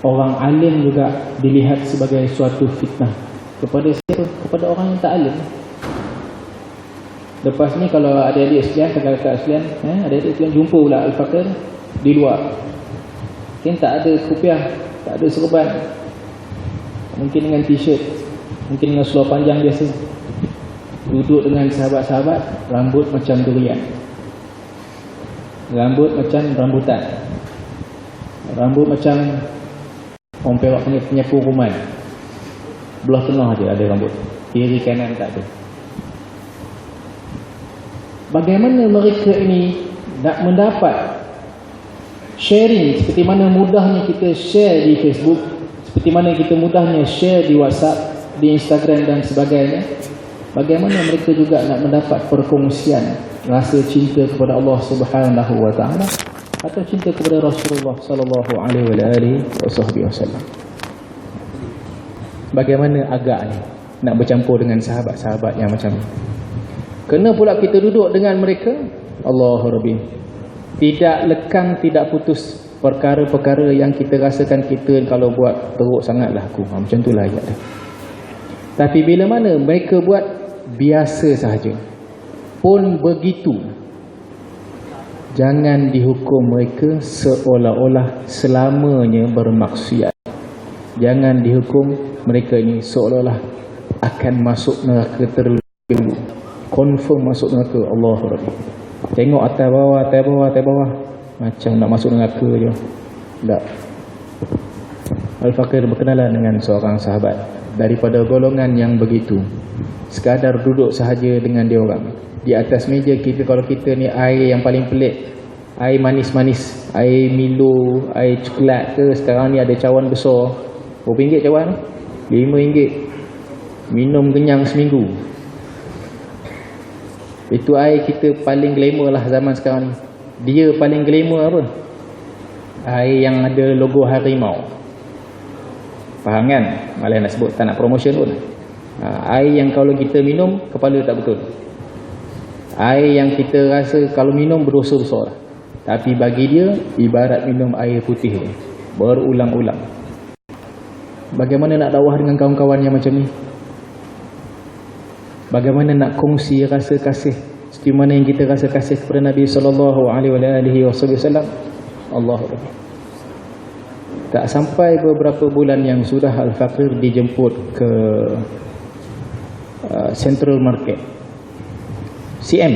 Speaker 6: orang alim juga dilihat sebagai suatu fitnah. Kepada siapa? Kepada orang yang tak alim. Lepas ni kalau adik-adik sekalian, kakak-kakak sekalian, adik-adik sekalian jumpa pula Al-Fakir di luar, mungkin tak ada kopiah, tak ada serban, mungkin dengan t-shirt, mungkin dengan seluar panjang biasa, duduk dengan sahabat-sahabat, rambut macam durian, rambut macam rambutan, rambut macam orang Perak panggil penyapu rumah, belah tengah dia ada rambut, kiri kanan tak ada. Bagaimana mereka ini nak mendapat sharing, seperti mana mudahnya kita share di Facebook, seperti mana kita mudahnya share di WhatsApp, di Instagram dan sebagainya. Bagaimana mereka juga nak mendapat perkongsian rasa cinta kepada Allah Subhanahu wa taala atau cinta kepada Rasulullah sallallahu alaihi wasallam? Bagaimana agaknya nak bercampur dengan sahabat-sahabat yang macam ni? Kena pula kita duduk dengan mereka, Allah Rabbi, tidak lekang, tidak putus perkara-perkara yang kita rasakan kita kalau buat teruk sangatlah aku. Macam itulah ayat dia. Tapi bila mana mereka buat biasa sahaja pun begitu, jangan dihukum mereka seolah-olah selamanya bermaksiat. Jangan dihukum mereka ini seolah-olah akan masuk neraka terlebih dahulu, confirm masuk neraka. Allah Rabbi, tengok atas bawah, atas bawah, atas bawah, macam nak masuk neraka je. Tak. Al-Fakir berkenalan dengan seorang sahabat daripada golongan yang begitu, sekadar duduk sahaja dengan dia orang. Di atas meja kita, kalau kita ni air yang paling pelik, air manis-manis, air Milo, air coklat ke, sekarang ni ada cawan besar. Berapa ringgit cawan? RM5. Minum kenyang seminggu. Itu air kita paling glamour lah zaman sekarang ni. Dia paling glamour apa? Air yang ada logo harimau. Faham kan? Malah nak sebut, tak nak promotion pun. Air yang kalau kita minum, kepala tak betul. Air yang kita rasa kalau minum berdosa besar. Tapi bagi dia, ibarat minum air putih berulang-ulang. Bagaimana nak dakwah dengan kawan-kawan yang macam ni? Bagaimana nak kongsi rasa kasih seperti mana yang kita rasa kasih kepada Nabi SAW? Allah Akbar. Tak sampai beberapa bulan yang sudah Al-Fakir dijemput ke Central Market, CM.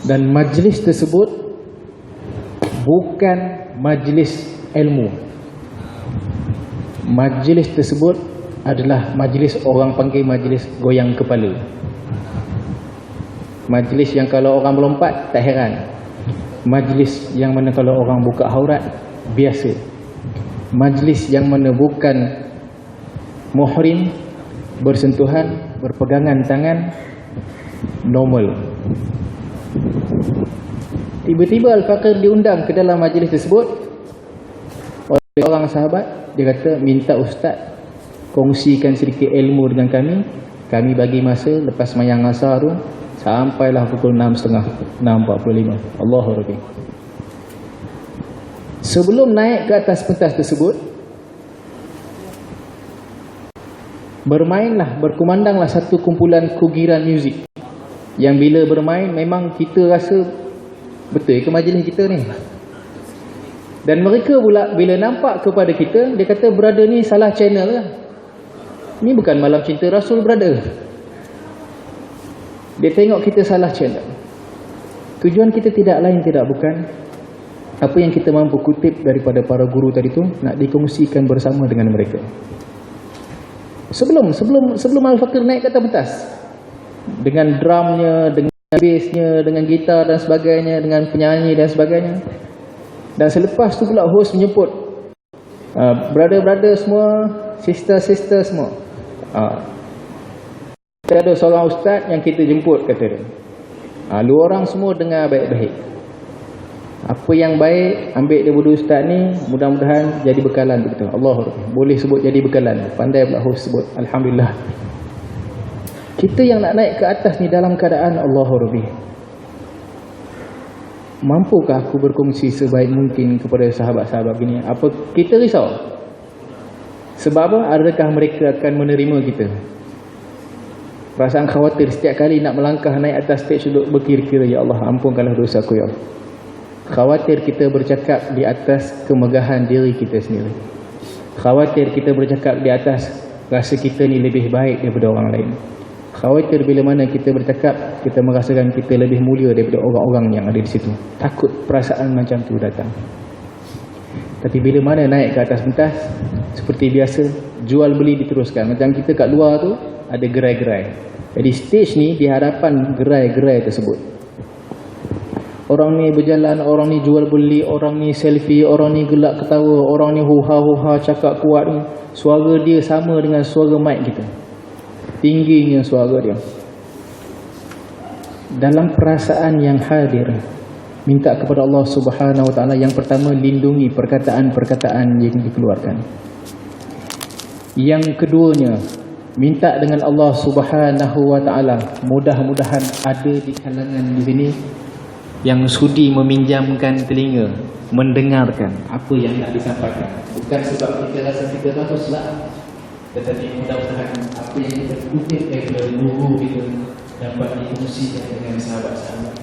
Speaker 6: Dan majlis tersebut bukan majlis ilmu. Majlis tersebut adalah majlis orang panggil majlis goyang kepala. Majlis yang kalau orang melompat tak heran. Majlis yang mana kalau orang buka aurat biasa. Majlis yang mana bukan muhrim, bersentuhan, berpegangan tangan, normal. Tiba-tiba Al-Fakir diundang ke dalam majlis tersebut oleh orang sahabat. Dia kata, minta ustaz kongsikan sedikit ilmu dengan kami. Kami bagi masa lepas mayang asar tu sampailah pukul 6.30, 6.45. Allahu Rabbi. Sebelum naik ke atas pentas tersebut, berkumandanglah satu kumpulan kugiran muzik yang bila bermain memang kita rasa betul ke majlis kita ni. Dan mereka pula bila nampak kepada kita, dia kata, brother ni salah channel lah.
Speaker 2: Ni bukan malam cinta Rasul, brother. Dia tengok kita salah channel. Tujuan kita tidak lain tidak bukan apa yang kita mampu kutip daripada para guru tadi tu nak dikongsikan bersama dengan mereka. Sebelum Al-Fakir naik ke atas pentas, dengan drumnya, dengan bassnya, dengan gitar dan sebagainya, dengan penyanyi dan sebagainya. Dan selepas tu pula host menyebut brother-brother semua, sister-sister semua. Kita ada seorang ustaz yang kita jemput, kata dia. Lu orang semua dengar baik-baik. Apa yang baik ambil daripada ustaz ni, mudah-mudahan jadi bekalan untuk kita. Allah boleh sebut jadi bekalan. Pandai pula host sebut. Alhamdulillah. Kita yang nak naik ke atas ni dalam keadaan Allah Rabbi. Mampukah aku berkongsi sebaik mungkin kepada sahabat-sahabat ini? Apa kita risau? Sebab apa? Adakah mereka akan menerima kita? Perasaan khawatir setiap kali nak melangkah naik atas stage duduk berkira-kira, ya Allah ampunkanlah dosa aku ya Allah. Khawatir kita bercakap di atas kemegahan diri kita sendiri. Khawatir kita bercakap di atas rasa kita ni lebih baik daripada orang lain. Khawatir bila mana kita bercakap, kita merasakan kita lebih mulia daripada orang-orang yang ada di situ. Takut perasaan macam tu datang. Tapi bila mana naik ke atas pentas, seperti biasa, jual beli diteruskan. Macam kita kat luar tu, ada gerai-gerai. Jadi stage ni di hadapan gerai-gerai tersebut. Orang ni berjalan, orang ni jual beli, orang ni selfie, orang ni gelak ketawa, orang ni huha-huha cakap kuat ni. Suara dia sama dengan suara mic kita. Tingginya suara dia. Dalam perasaan yang hadir, minta kepada Allah Subhanahu Wa Taala yang pertama lindungi perkataan-perkataan yang dikeluarkan. Yang keduanya, minta dengan Allah Subhanahu Wa Taala mudah-mudahan ada di kalangan di sini yang sudi meminjamkan telinga, mendengarkan apa yang nak disampaikan. Bukan sebab kita rasa kita baguslah, tetapi mudah-mudahan apa yang kita kutip daripada guru kita dapat dikongsikan dengan sahabat-sahabat.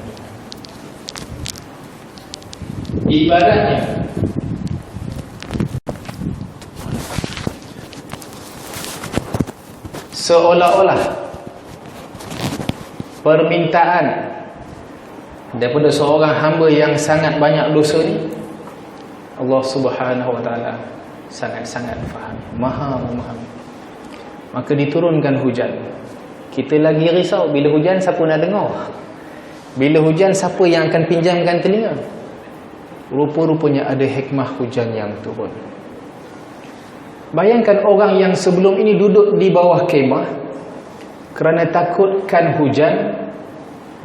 Speaker 2: Ibaratnya seolah-olah permintaan daripada seorang hamba yang sangat banyak dosa ni, Allah Subhanahu Wa Taala sangat-sangat faham, maha memahami. Maka diturunkan hujan. Kita lagi risau bila hujan siapa nak dengar? Bila hujan siapa yang akan pinjamkan telinga? Rupa-rupanya ada hikmah hujan yang turun. Bayangkan orang yang sebelum ini duduk di bawah kemah kerana takutkan hujan.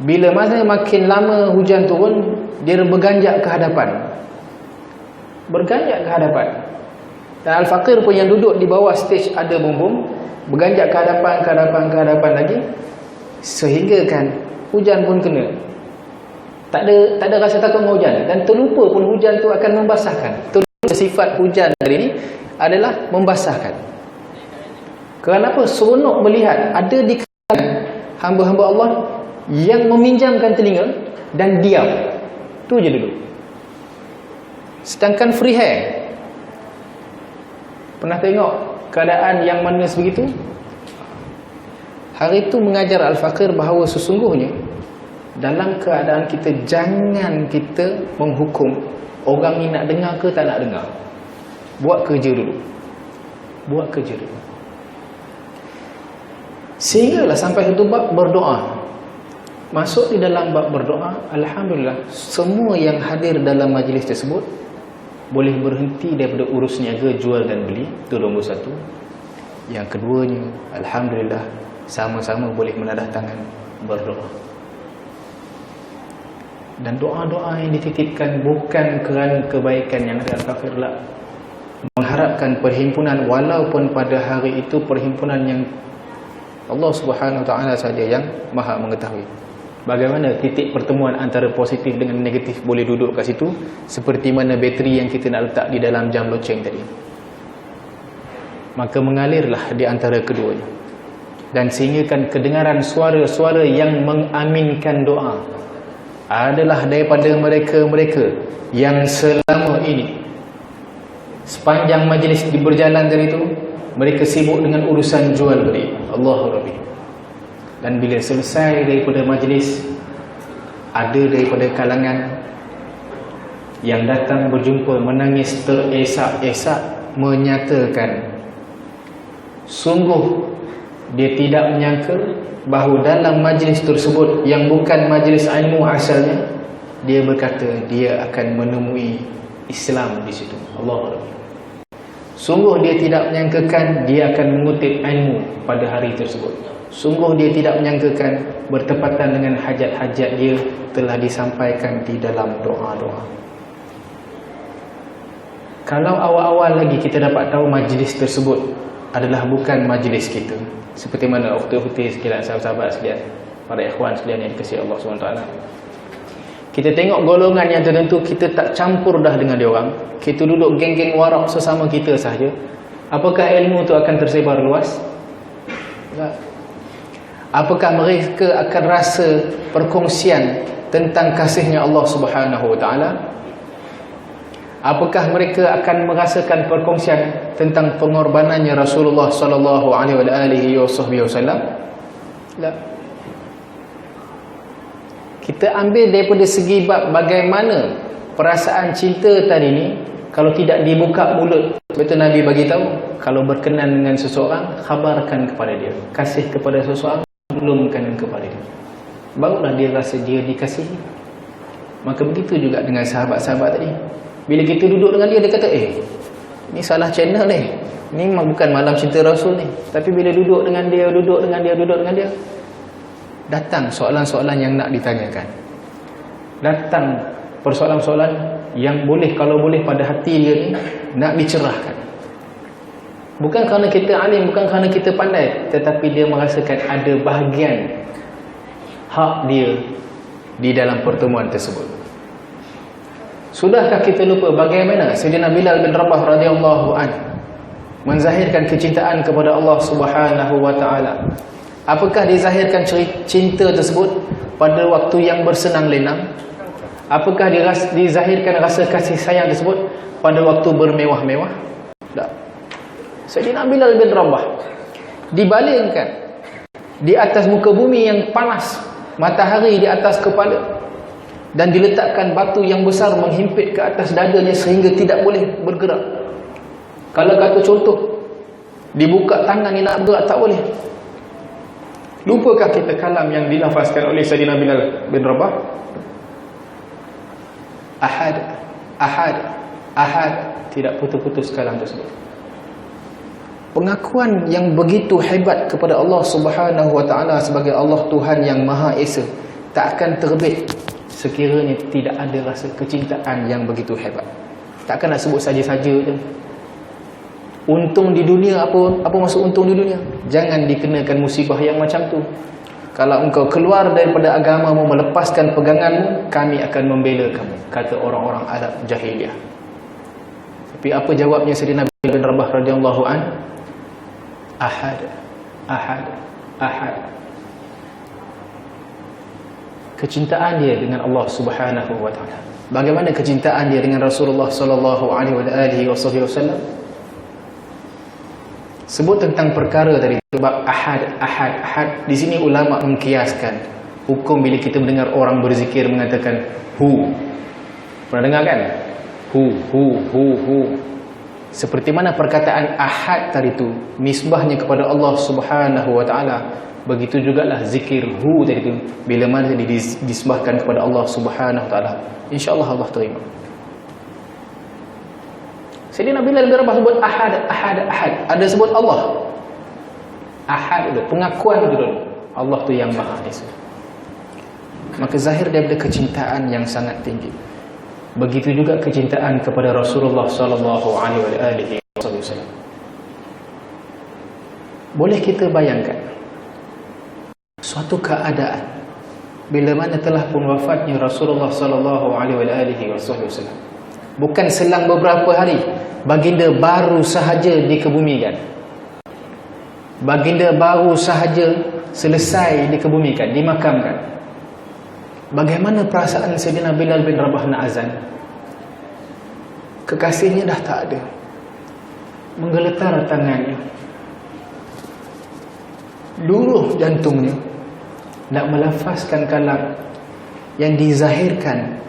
Speaker 2: Bila masa makin lama hujan turun, dia berganjak ke hadapan. Berganjak ke hadapan. Dan Al-Fakir pun yang duduk di bawah stage ada bumbung, berganjak ke hadapan lagi. Sehingga kan hujan pun kena. Tak ada rasa takut dengan hujan. Dan terlupa pun hujan tu akan membasahkan. Terlupa sifat hujan hari ini adalah membasahkan. Kenapa? Seronok melihat ada di kalangan hamba-hamba Allah yang meminjamkan telinga dan diam. Tu je dulu. Sedangkan free hair, pernah tengok keadaan yang mana sebegitu? Hari itu mengajar Al-Fakir bahawa sesungguhnya dalam keadaan kita, jangan kita menghukum orang ni nak dengar ke tak nak dengar. Buat kerja dulu. Buat kerja dulu. Sehinggalah sampai satu bab berdoa. Masuk di dalam bab berdoa, alhamdulillah semua yang hadir dalam majlis tersebut boleh berhenti daripada urus niaga, jual dan beli. Itu nombor satu. Yang keduanya, alhamdulillah sama-sama boleh menadah tangan berdoa. Dan doa-doa yang dititipkan bukan kerana kebaikan yang ada Al-Fakir lah, mengharapkan perhimpunan, walaupun pada hari itu perhimpunan yang Allah Subhanahu Wa Taala saja yang maha mengetahui. Bagaimana titik pertemuan antara positif dengan negatif boleh duduk kat situ, seperti mana bateri yang kita nak letak di dalam jam loceng tadi. Maka mengalirlah di antara keduanya. Dan sehinggakan kedengaran suara-suara yang mengaminkan doa adalah daripada mereka-mereka yang selama ini sepanjang majlis berjalan dari itu
Speaker 7: mereka sibuk dengan urusan jual beli. Allahu Rabbi. Dan bila selesai daripada majlis, ada daripada kalangan yang datang berjumpa menangis teresak-esak, menyatakan sungguh dia tidak menyangka bahawa dalam majlis tersebut yang bukan majlis ilmu asalnya, dia berkata dia akan menemui Islam di situ. Allahu Akbar. Sungguh dia tidak menyangkakan dia akan mengutip ilmu pada hari tersebut. Sungguh dia tidak menyangkakan bertepatan dengan hajat-hajat dia telah disampaikan di dalam doa-doa. Kalau awal-awal lagi kita dapat tahu majlis tersebut adalah bukan majlis kita, seperti mana ukhti-ukhti sekalian, sahabat-sahabat sekalian, para ikhwan sekalian yang dikasihi Allah SWT, kita tengok golongan yang tertentu, kita tak campur dah dengan dia orang, kita duduk geng-geng warak sesama kita sahaja, apakah ilmu itu akan tersebar luas? Tak. Apakah mereka akan rasa perkongsian tentang kasihnya Allah Subhanahu Wa Taala? Apakah mereka akan merasakan perkongsian tentang pengorbanannya Rasulullah sallallahu alaihi wasallam? Tak. Kita ambil daripada segi bab bagaimana perasaan cinta tadi ni, kalau tidak dibuka mulut, betul Nabi bagi tahu, kalau berkenan dengan seseorang, khabarkan kepada dia. Kasih kepada seseorang, maklumkan kepada dia. Barulah dia rasa dia dikasihi. Maka begitu juga dengan sahabat-sahabat tadi. Bila kita duduk dengan dia, dia kata, ni salah channel ni. Ni bukan malam cinta Rasul ni. Tapi bila duduk dengan dia, datang soalan-soalan yang nak ditanyakan. Datang persoalan-soalan yang boleh, kalau boleh pada hati dia ni, nak dicerahkan. Bukan kerana kita alim, bukan kerana kita pandai, tetapi dia merasakan ada bahagian hak dia di dalam pertemuan tersebut. Sudahkah kita lupa bagaimana Sayyidina Bilal bin Rabah radhiyallahu anhu menzahirkan kecintaan kepada Allah Subhanahu wa taala? Apakah dizahirkan cinta tersebut pada waktu yang bersenang lenang? Apakah dizahirkan rasa kasih sayang tersebut pada waktu bermewah-mewah? Tak. Sayyidina Bilal bin Rabah dibalingkan di atas muka bumi yang panas, matahari di atas kepala, dan diletakkan batu yang besar menghimpit ke atas dadanya sehingga tidak boleh bergerak. Kalau kata contoh, dibuka tangan ni nak bergerak, tak boleh. Lupakah kita kalam yang dilafazkan oleh Sayyidina Bilal bin Rabah? Ahad, ahad, ahad, tidak putus-putus kalam tersebut. Pengakuan yang begitu hebat kepada Allah Subhanahu wa taala sebagai Allah Tuhan yang Maha Esa tak akan terbit sekiranya tidak ada rasa kecintaan yang begitu hebat. Takkan nak sebut saja-saja je. Untung di dunia, apa maksud untung di dunia? Jangan dikenakan musibah yang macam tu. Kalau engkau keluar daripada agamamu, melepaskan peganganmu, kami akan membela kamu, kata orang-orang Arab jahiliyah. Tapi apa jawabnya Sayyidina Bilal bin Rabah radhiyallahu an? Ahad, ahad, ahad. Kecintaan dia dengan Allah Subhanahu wa taala. Bagaimana kecintaan dia dengan Rasulullah sallallahu alaihi wasallam? Sebut tentang perkara tadi, sebab ahad, ahad, ahad. Di sini ulama mengkiaskan hukum bila kita mendengar orang berzikir mengatakan hu. Pernah dengar kan? Hu. Seperti mana perkataan ahad tadi itu nisbahnya kepada Allah Subhanahu wa taala, begitu jugalah zikir hu tadi itu bila mana disebahkan kepada Allah Subhanahu wa taala, insya-Allah Allah terima. Sayyidina Bilal bin Rabah sebut ahad, ahad, ahad. Ada sebut Allah. Ahad itu pengakuan itu dulu. Allah tu yang Maha Esa. Maka zahir daripada kecintaan yang sangat tinggi. Begitu juga kecintaan kepada Rasulullah sallallahu alaihi wasallam. Boleh kita bayangkan suatu keadaan bila mana telah pun wafatnya Rasulullah sallallahu alaihi wasallam, bukan selang beberapa hari, baginda baru sahaja dikebumikan. Baginda baru sahaja selesai dikebumikan, dimakamkan. Bagaimana perasaan Sayyidina Bilal bin Rabah nak azan? Kekasihnya dah tak ada. Menggeletar tangannya. luruh jantungnya nak melafazkan kalam yang dizahirkan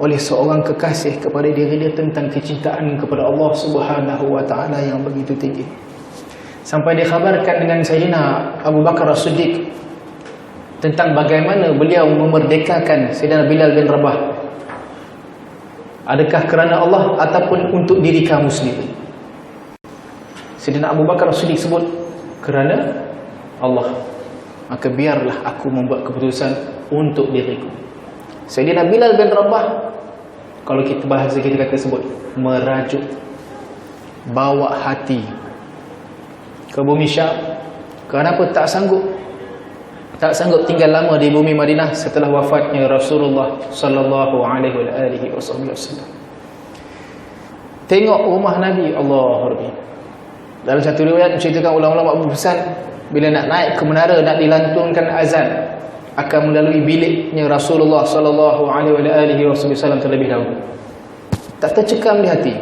Speaker 7: oleh seorang kekasih kepada diri dia tentang kecintaan kepada Allah Subhanahu wa taala yang begitu tinggi. Sampai dikhabarkan dengan Sayyidina Abu Bakar As-Siddiq tentang bagaimana beliau memerdekakan Sayyidina Bilal bin Rabah. Adakah kerana Allah ataupun untuk diri kamu sendiri? Sayyidina Abu Bakar As-Siddiq sebut kerana Allah. Maka biarlah aku membuat keputusan untuk diriku. Sayyidina Bilal bin Rabah, kalau kita bahasa kita kata sebut, merajuk, bawa hati ke bumi Syam. Kenapa tak sanggup tinggal lama di bumi Madinah setelah wafatnya Rasulullah sallallahu alaihi wasallam. Tengok rumah Nabi, Allahu Akbar. Dalam satu riwayat menceritakan ulama-ulama berpesan, bila nak naik ke menara, nak dilantunkan azan, akan melalui biliknya Rasulullah sallallahu alaihi wasallam terlebih dahulu. Tak tercekam di hati.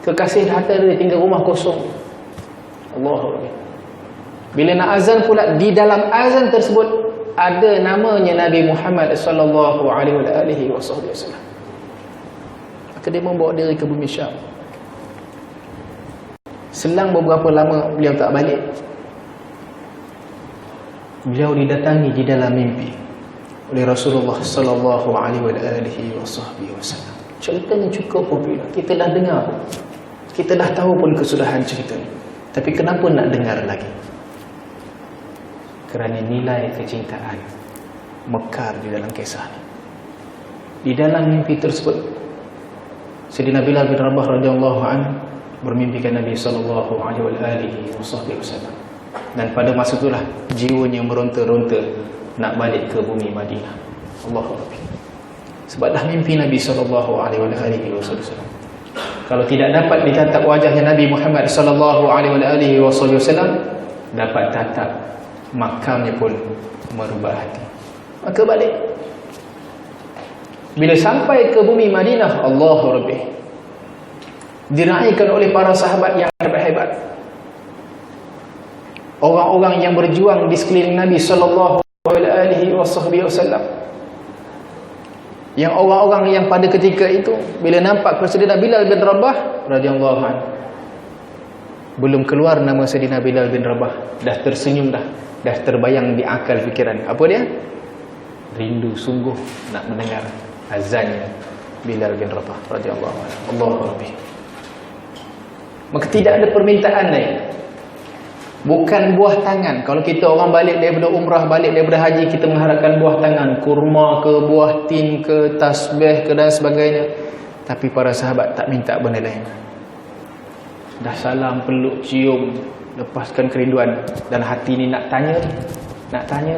Speaker 7: Kekasih harta dia tinggal rumah kosong. Allahu Akbar. Bila nak azan pula, di dalam azan tersebut ada namanya Nabi Muhammad sallallahu alaihi wasallam. Maka dia membawa diri ke bumi Syam. Selang beberapa lama beliau tak balik. Beliau didatangi di dalam mimpi oleh Rasulullah sallallahu alaihi wasallam. Ceritanya cukup popular. Kita dah dengar. Kita dah tahu pun kesudahan cerita ni. Tapi kenapa nak dengar lagi? Kerana nilai kecintaan mekar di dalam kisah ni. Di dalam mimpi tersebut, Sayyidina Bilal bin Rabah radhiyallahu anhu bermimpikan Nabi sallallahu alaihi wasallam. Dan pada masa itulah jiwanya meronta-ronta nak balik ke bumi Madinah. Allahu Akbar. Sebab dah mimpi Nabi sallallahu alaihi wasallam. Kalau tidak dapat ditatap wajahnya Nabi Muhammad sallallahu alaihi wasallam, dapat tatap makamnya pun merubah hati. Maka balik. Bila sampai ke bumi Madinah, Allahu Akbar, diraihkan oleh para sahabat yang hebat-hebat. Orang-orang yang berjuang di sekeliling Nabi sallallahu alaihi wasallam. Yang orang-orang yang pada ketika itu bila nampak Sayyidina Bilal bin Rabah radhiyallahu anhu, belum keluar nama Sayyidina Bilal bin Rabah, dah tersenyum dah terbayang di akal fikiran. Apa dia? Rindu sungguh nak mendengar azannya Bilal bin Rabah radhiyallahu anhu. Allahu Akbar. Maka tidak ada permintaan lain. Bukan buah tangan. Kalau kita orang balik daripada umrah, balik daripada haji, kita mengharapkan buah tangan, kurma ke, buah tin ke, tasbih ke dan sebagainya. Tapi para sahabat tak minta benda lain. Dah salam, peluk, cium, lepaskan kerinduan. Dan hati ni nak tanya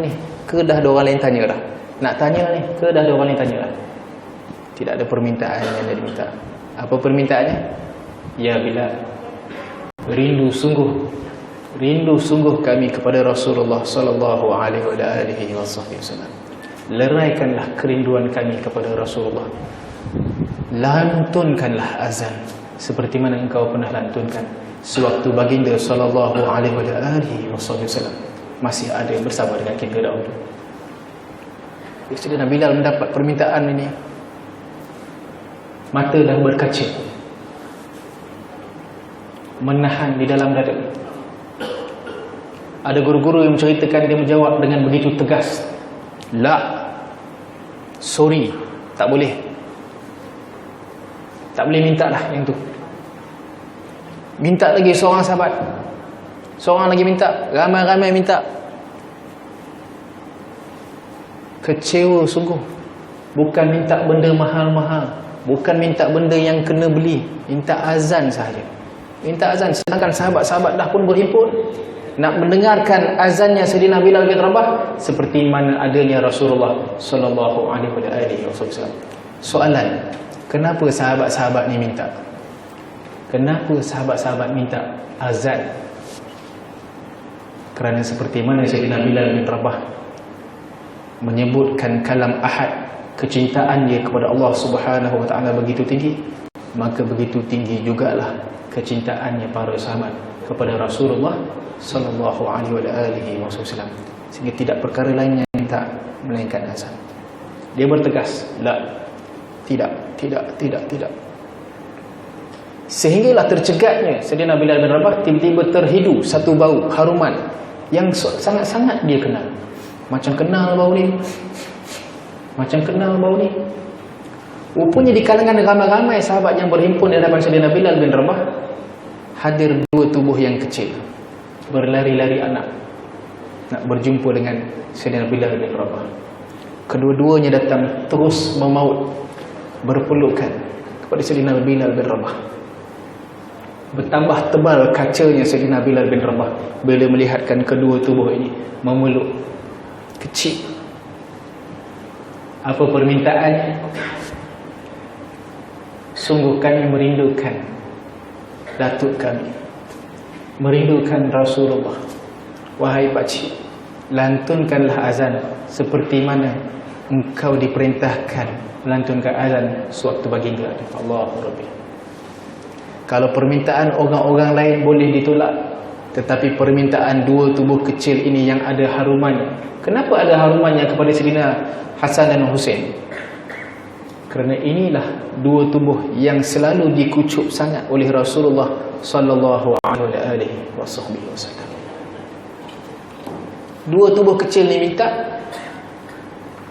Speaker 7: ni, ke dah ada orang lain tanya dah? Nak tanya ni, ke dah ada orang lain tanya dah? Tidak ada permintaan yang dia diminta. Apa permintaannya? Ya Bilal, rindu sungguh kami kepada Rasulullah sallallahu alaihi wasallam. Leraikanlah kerinduan kami kepada Rasulullah. Lantunkanlah azan seperti mana engkau pernah lantunkan sewaktu baginda sallallahu alaihi wasallam masih ada bersama dengan kita dahulu. Sayyidina Bilal mendapat permintaan ini, mata dah berkaca, menahan di dalam dada. Ada guru-guru yang menceritakan dia menjawab dengan begitu tegas, la, sorry, tak boleh minta lah yang tu. Minta lagi seorang sahabat, seorang lagi minta, ramai-ramai minta. Kecewa sungguh. Bukan minta benda mahal-mahal, bukan minta benda yang kena beli, minta azan sahaja. Minta azan, sedangkan sahabat-sahabat dah pun berhimpun nak mendengarkan azannya Sayyidina Bilal bin Rabah seperti mana adanya Rasulullah sallallahu alaihi wasallam. Soalan, kenapa sahabat-sahabat ni minta? Kenapa sahabat-sahabat minta azan? Kerana seperti mana Sayyidina Bilal bin Rabah menyebutkan kalam ahad, kecintaan dia kepada Allah Subhanahu wa taala begitu tinggi, maka begitu tinggi jugalah kecintaannya para sahabat kepada Rasulullah sallallahu alaihi wasallam, sehingga tidak perkara lain yang tak melainkan azan. Dia bertegas, la, tidak. Sehinggalah tercegatnya Sayyidina Bilal bin Rabah, tiba-tiba terhidu satu bau haruman yang sangat-sangat dia kenal. Macam kenal bau ni. Rupanya di kalangan ramai-ramai sahabat yang berhimpun di hadapan Sayyidina Bilal bin Rabah, hadir dua tubuh yang kecil, berlari-lari anak nak berjumpa dengan Sayyidina Bilal bin Rabah. Kedua-duanya datang terus memaut, berpelukan kepada Sayyidina Bilal bin Rabah. Bertambah tebal kacanya Sayyidina Bilal bin Rabah bila melihatkan kedua tubuh ini memeluk kecil. Apa permintaan? Sungguh kami merindukan datuk kami, merindukan Rasulullah. Wahai pakcik, lantunkanlah azan seperti mana engkau diperintahkan melantunkan azan sewaktu baginda. Allahu Rabbi. Kalau permintaan orang-orang lain boleh ditolak, tetapi permintaan dua tubuh kecil ini yang ada harumannya. Kenapa ada harumannya kepada Sayyidina Hasan dan Husain? Kerana inilah dua tubuh yang selalu dikucuk sangat oleh Rasulullah sallallahu alaihi wasallam. Dua tubuh kecil ni minta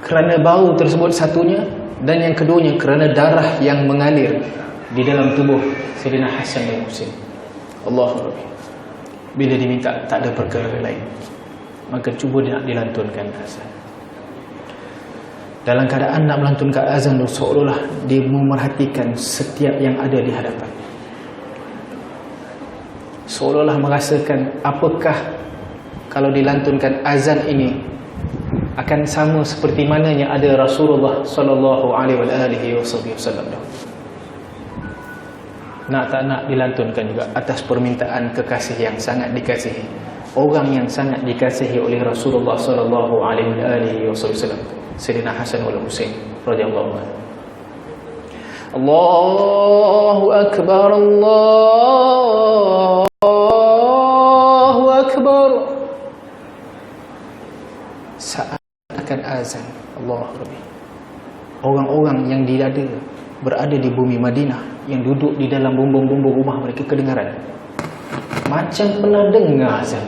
Speaker 7: kerana bau tersebut satunya, dan yang keduanya kerana darah yang mengalir di dalam tubuh Sayyidina Hasan dan Husain. Allahu Rabbi. Bila diminta tak ada perkara lain, maka cuba dia nak dilantunkan azan. Dalam keadaan nak melantunkan azan, seolah-olah dia memerhatikan setiap yang ada di hadapan. Seolah-olah merasakan apakah kalau dilantunkan azan ini akan sama seperti mana yang ada Rasulullah sallallahu alaihi wasallam. Nak tak nak dilantunkan juga atas permintaan kekasih yang sangat dikasihi, orang yang sangat dikasihi oleh Rasulullah sallallahu alaihi wasallam, Sayyidina Hasan wal Husain radhiyallahu anhu. Allahu akbar, Allahu akbar. Saat akan azan, Allahu Rabbi, orang-orang yang berada di bumi Madinah, yang duduk di dalam bumbung-bumbung rumah mereka kedengaran macam pernah dengar azan.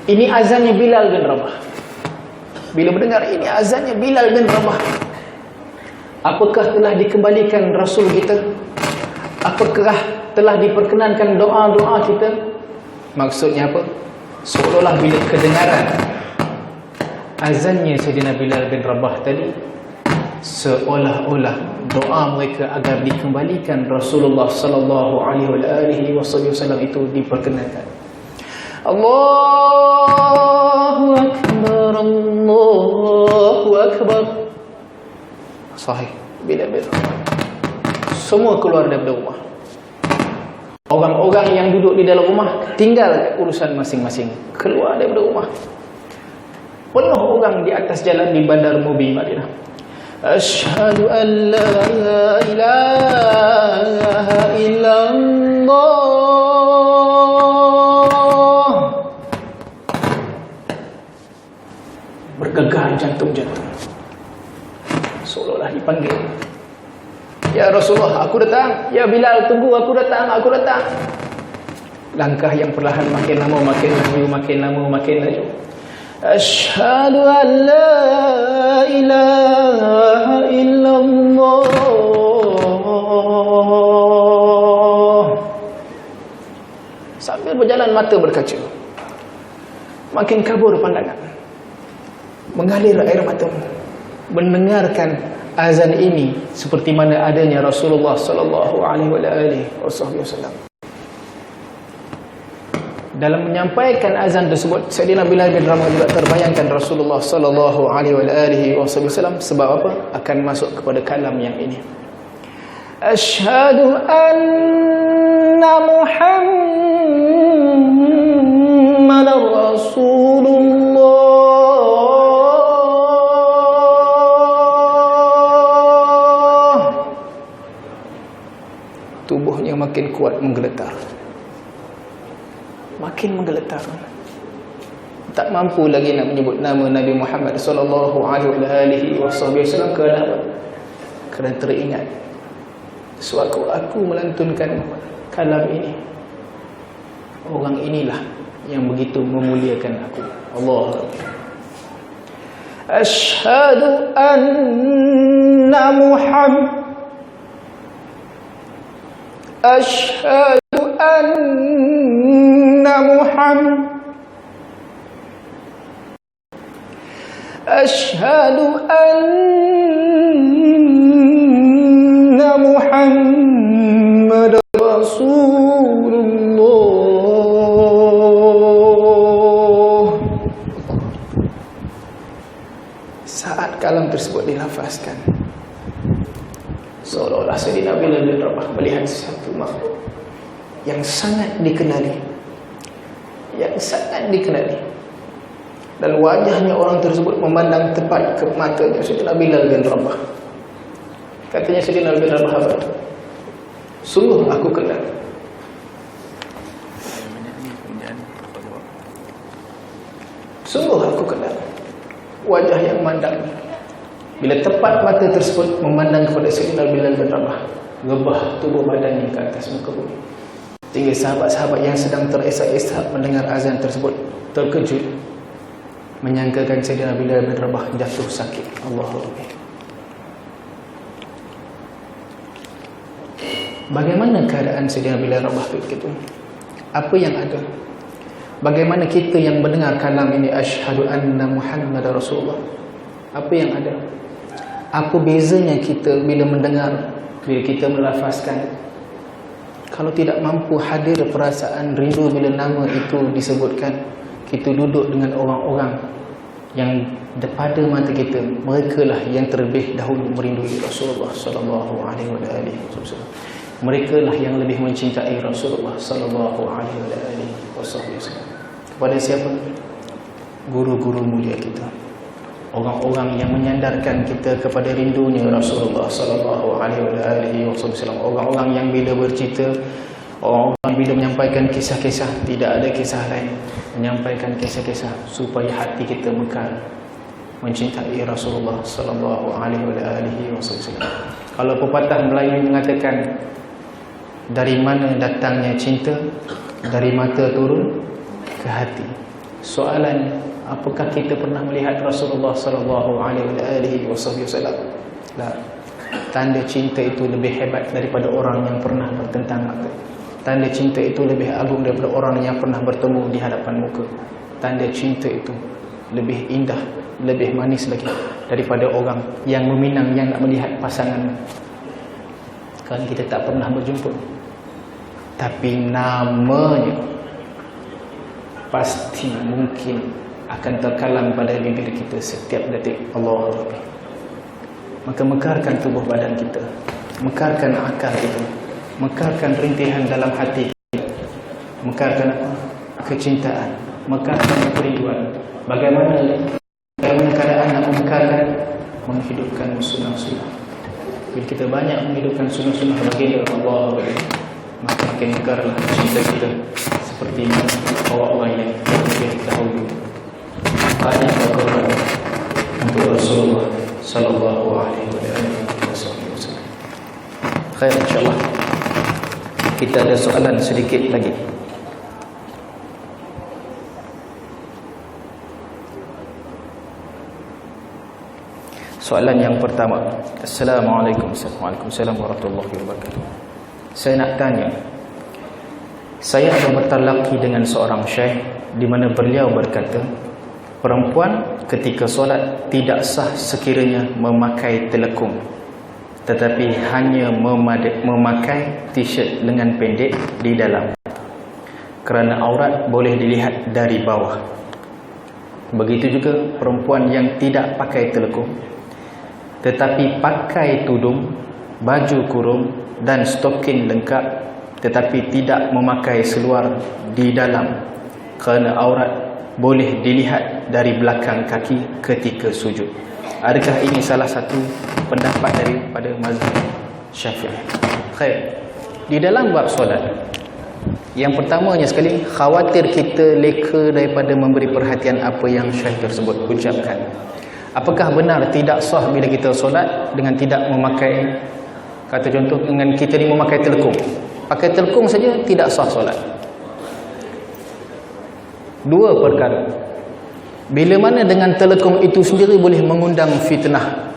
Speaker 7: Ini azannya Bilal bin Rabah. Bila mendengar ini azannya Bilal bin Rabah, apakah telah dikembalikan Rasul kita? Apakah telah diperkenankan doa-doa kita? Maksudnya apa? Seolah-olah bila kedengaran azannya Sayyidina Bilal bin Rabah tadi, seolah-olah doa mereka agar dikembalikan Rasulullah sallallahu alaihi wasallam itu diperkenankan. Allahu akbar, Allahu akbar. Sahih. Bila semua keluar daripada rumah. Orang-orang yang duduk di dalam rumah tinggal urusan masing-masing, keluar daripada rumah. Penuh orang di atas jalan di Bandar Mubi Madinah. Asyhadu an la ilaha illallah. Bergegar jantung-jantung, seolah-olah dipanggil. Ya Rasulullah, aku datang. Ya Bilal, tunggu, aku datang. Langkah yang perlahan makin lama makin laju. Asyhadu an la ilaha illallah. Sambil berjalan mata berkaca, makin kabur pandangan, mengalir air mata, mendengarkan azan ini seperti mana adanya Rasulullah sallallahu alaihi wasallam. Dalam menyampaikan azan tersebut, Sayyidina Bilal bin Rabah juga terbayangkan Rasulullah sallallahu alaihi wasallam. Sebab apa? Akan masuk kepada kalam yang ini. Asyhadu anna Muhammadar Rasulullah. Tubuhnya makin kuat menggeletar. Makin menggeletar. Tak mampu lagi nak menyebut nama Nabi Muhammad sallallahu alaihi wasallam kerana teringat sewaktu aku melantunkan kalam ini, orang inilah yang begitu memuliakan aku. Allah. Asyhadu anna Muhammad Asyhadu anna Muhammad Asyhadu anna Muhammad Rasulullah. Saat kalam tersebut dilafazkan, seolah-olah Sayyidina Bilal bin Rabah melihat satu makhluk yang sangat dikenali, dan wajahnya orang tersebut memandang tepat ke matanya Sayyidina Bilal bin Rabah. Katanya Sayyidina Bilal bin Rabah apa? Sungguh aku kenal. Sungguh aku kenal wajah yang memandang. Bila tepat mata tersebut memandang kepada Sayyidina Bilal bin Rabah, gebah tubuh badannya ke atas muka bumi. Sehingga sahabat-sahabat yang sedang teresak-esak mendengar azan tersebut terkejut, menyangkakan Sayyidina Bilal bin Rabah jatuh sakit. Allahu Akbar. Bagaimana keadaan Sayyidina Bilal bin Rabah ketika itu? Apa yang ada? Bagaimana kita yang mendengar kalam ini, asyhadu anna Muhammadar Rasulullah? Apa yang ada? Apa bezanya kita bila mendengar, bila kita melafazkan? Kalau tidak mampu hadir perasaan rindu bila nama itu disebutkan, kita duduk dengan orang-orang yang pada mata kita, merekalah yang terlebih dahulu merindui Rasulullah sallallahu alaihi wasallam. Merekalah yang lebih mencintai Rasulullah sallallahu alaihi wasallam. Kepada siapa? Guru-guru mulia kita. Orang-orang yang menyandarkan kita kepada rindunya Rasulullah sallallahu alaihi wasallam. Orang-orang yang bila bercerita, orang-orang bila menyampaikan kisah-kisah, tidak ada kisah lain, menyampaikan kisah-kisah supaya hati kita mekar mencintai Rasulullah sallallahu alaihi wasallam. Kalau pepatah Melayu mengatakan, dari mana datangnya cinta? Dari mata turun ke hati. Soalannya, apakah kita pernah melihat Rasulullah sallallahu alaihi wasallam? Tak. Tanda cinta itu lebih hebat daripada orang yang pernah bertentang mata. Tanda cinta itu lebih agung daripada orang yang pernah bertemu di hadapan muka. Tanda cinta itu lebih indah, lebih manis lagi daripada orang yang meminang, yang nak melihat pasangan. Kan kita tak pernah berjumpa, tapi namanya pasti mungkin akan terkalang pada bibir kita setiap detik. Allah Akbar. Maka mekarkan tubuh badan kita, mekarkan akal kita, mekarkan rintihan dalam hati kita, mekarkan kecintaan, mekarkan kerinduan. Bagaimana keadaan nak memekarkan? Menghidupkan sunnah-sunnah. Bila kita banyak menghidupkan sunnah-sunnah baginda Allah, maka makin mekarlah cinta kita seperti orang yang lebih dahulu. Banyak berkorban untuk Rasulullah sallallahu alaihi wasallam. Khair, insyaAllah kita ada soalan sedikit lagi. Soalan yang pertama. Assalamualaikum warahmatullahi wabarakatuh. Saya nak tanya, saya ada bertalaki dengan seorang syekh di mana beliau berkata, perempuan ketika solat tidak sah sekiranya memakai telekung, tetapi hanya memakai t-shirt lengan pendek di dalam, kerana aurat boleh dilihat dari bawah. Begitu juga perempuan yang tidak pakai telekung tetapi pakai tudung, baju kurung dan stokin lengkap, tetapi tidak memakai seluar di dalam, kerana aurat boleh dilihat dari belakang kaki ketika sujud. Adakah ini salah satu pendapat daripada mazhab Syafi'i? Khair. Di dalam bab solat, yang pertamanya sekali, khawatir kita leka daripada memberi perhatian apa yang Syekh tersebut ucapkan. Apakah benar tidak sah bila kita solat dengan tidak memakai, kata contoh, dengan kita ni memakai telekung. Pakai telekung saja tidak sah solat. Dua perkara. Bila mana dengan telekung itu sendiri boleh mengundang fitnah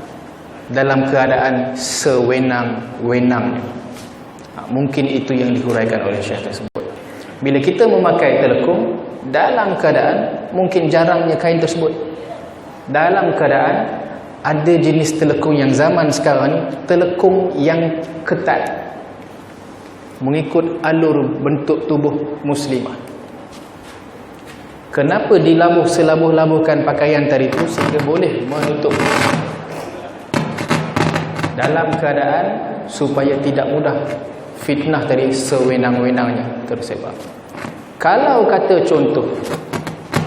Speaker 7: dalam keadaan sewenang-wenangnya. Mungkin itu yang dihuraikan oleh Syekh tersebut. Bila kita memakai telekung dalam keadaan mungkin jarangnya kain tersebut, dalam keadaan ada jenis telekung yang zaman sekarang ni, telekung yang ketat mengikut alur bentuk tubuh muslimah. Kenapa selabuh-labuhkan pakaian tadi itu sehingga boleh menutup dalam keadaan supaya tidak mudah fitnah tadi sewenang-wenangnya tersebar. Kalau kata contoh,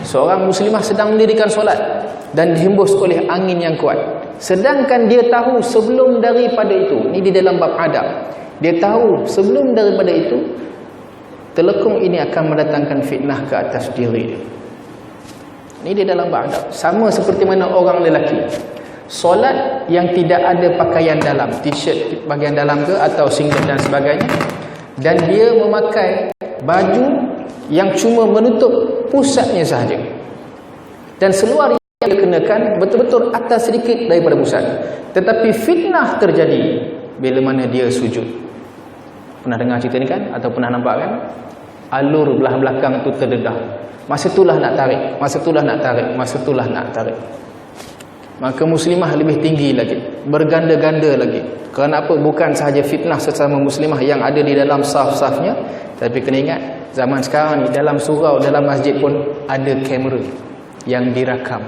Speaker 7: seorang muslimah sedang mendirikan solat dan dihembus oleh angin yang kuat, sedangkan dia tahu sebelum daripada itu, ini di dalam bab adab, dia tahu sebelum daripada itu telekung ini akan mendatangkan fitnah ke atas diri dia. Ini di dalam bab adab. Sama seperti mana orang lelaki solat yang tidak ada pakaian dalam, t-shirt bahagian dalam ke atau singlet dan sebagainya, dan dia memakai baju yang cuma menutup pusatnya sahaja, dan seluar yang dikenakan betul-betul atas sedikit daripada pusat, tetapi fitnah terjadi bila mana dia sujud. Pernah dengar cerita ni kan? Atau pernah nampak kan? Alur belah belakang tu terdedah, masa itulah nak tarik, masa itulah nak tarik, masa itulah nak tarik. Maka muslimah lebih tinggi lagi, berganda-ganda lagi. Kerana apa? Bukan sahaja fitnah sesama muslimah yang ada di dalam saf-safnya, tapi kena ingat, zaman sekarang ni dalam surau, dalam masjid pun ada kamera yang dirakam.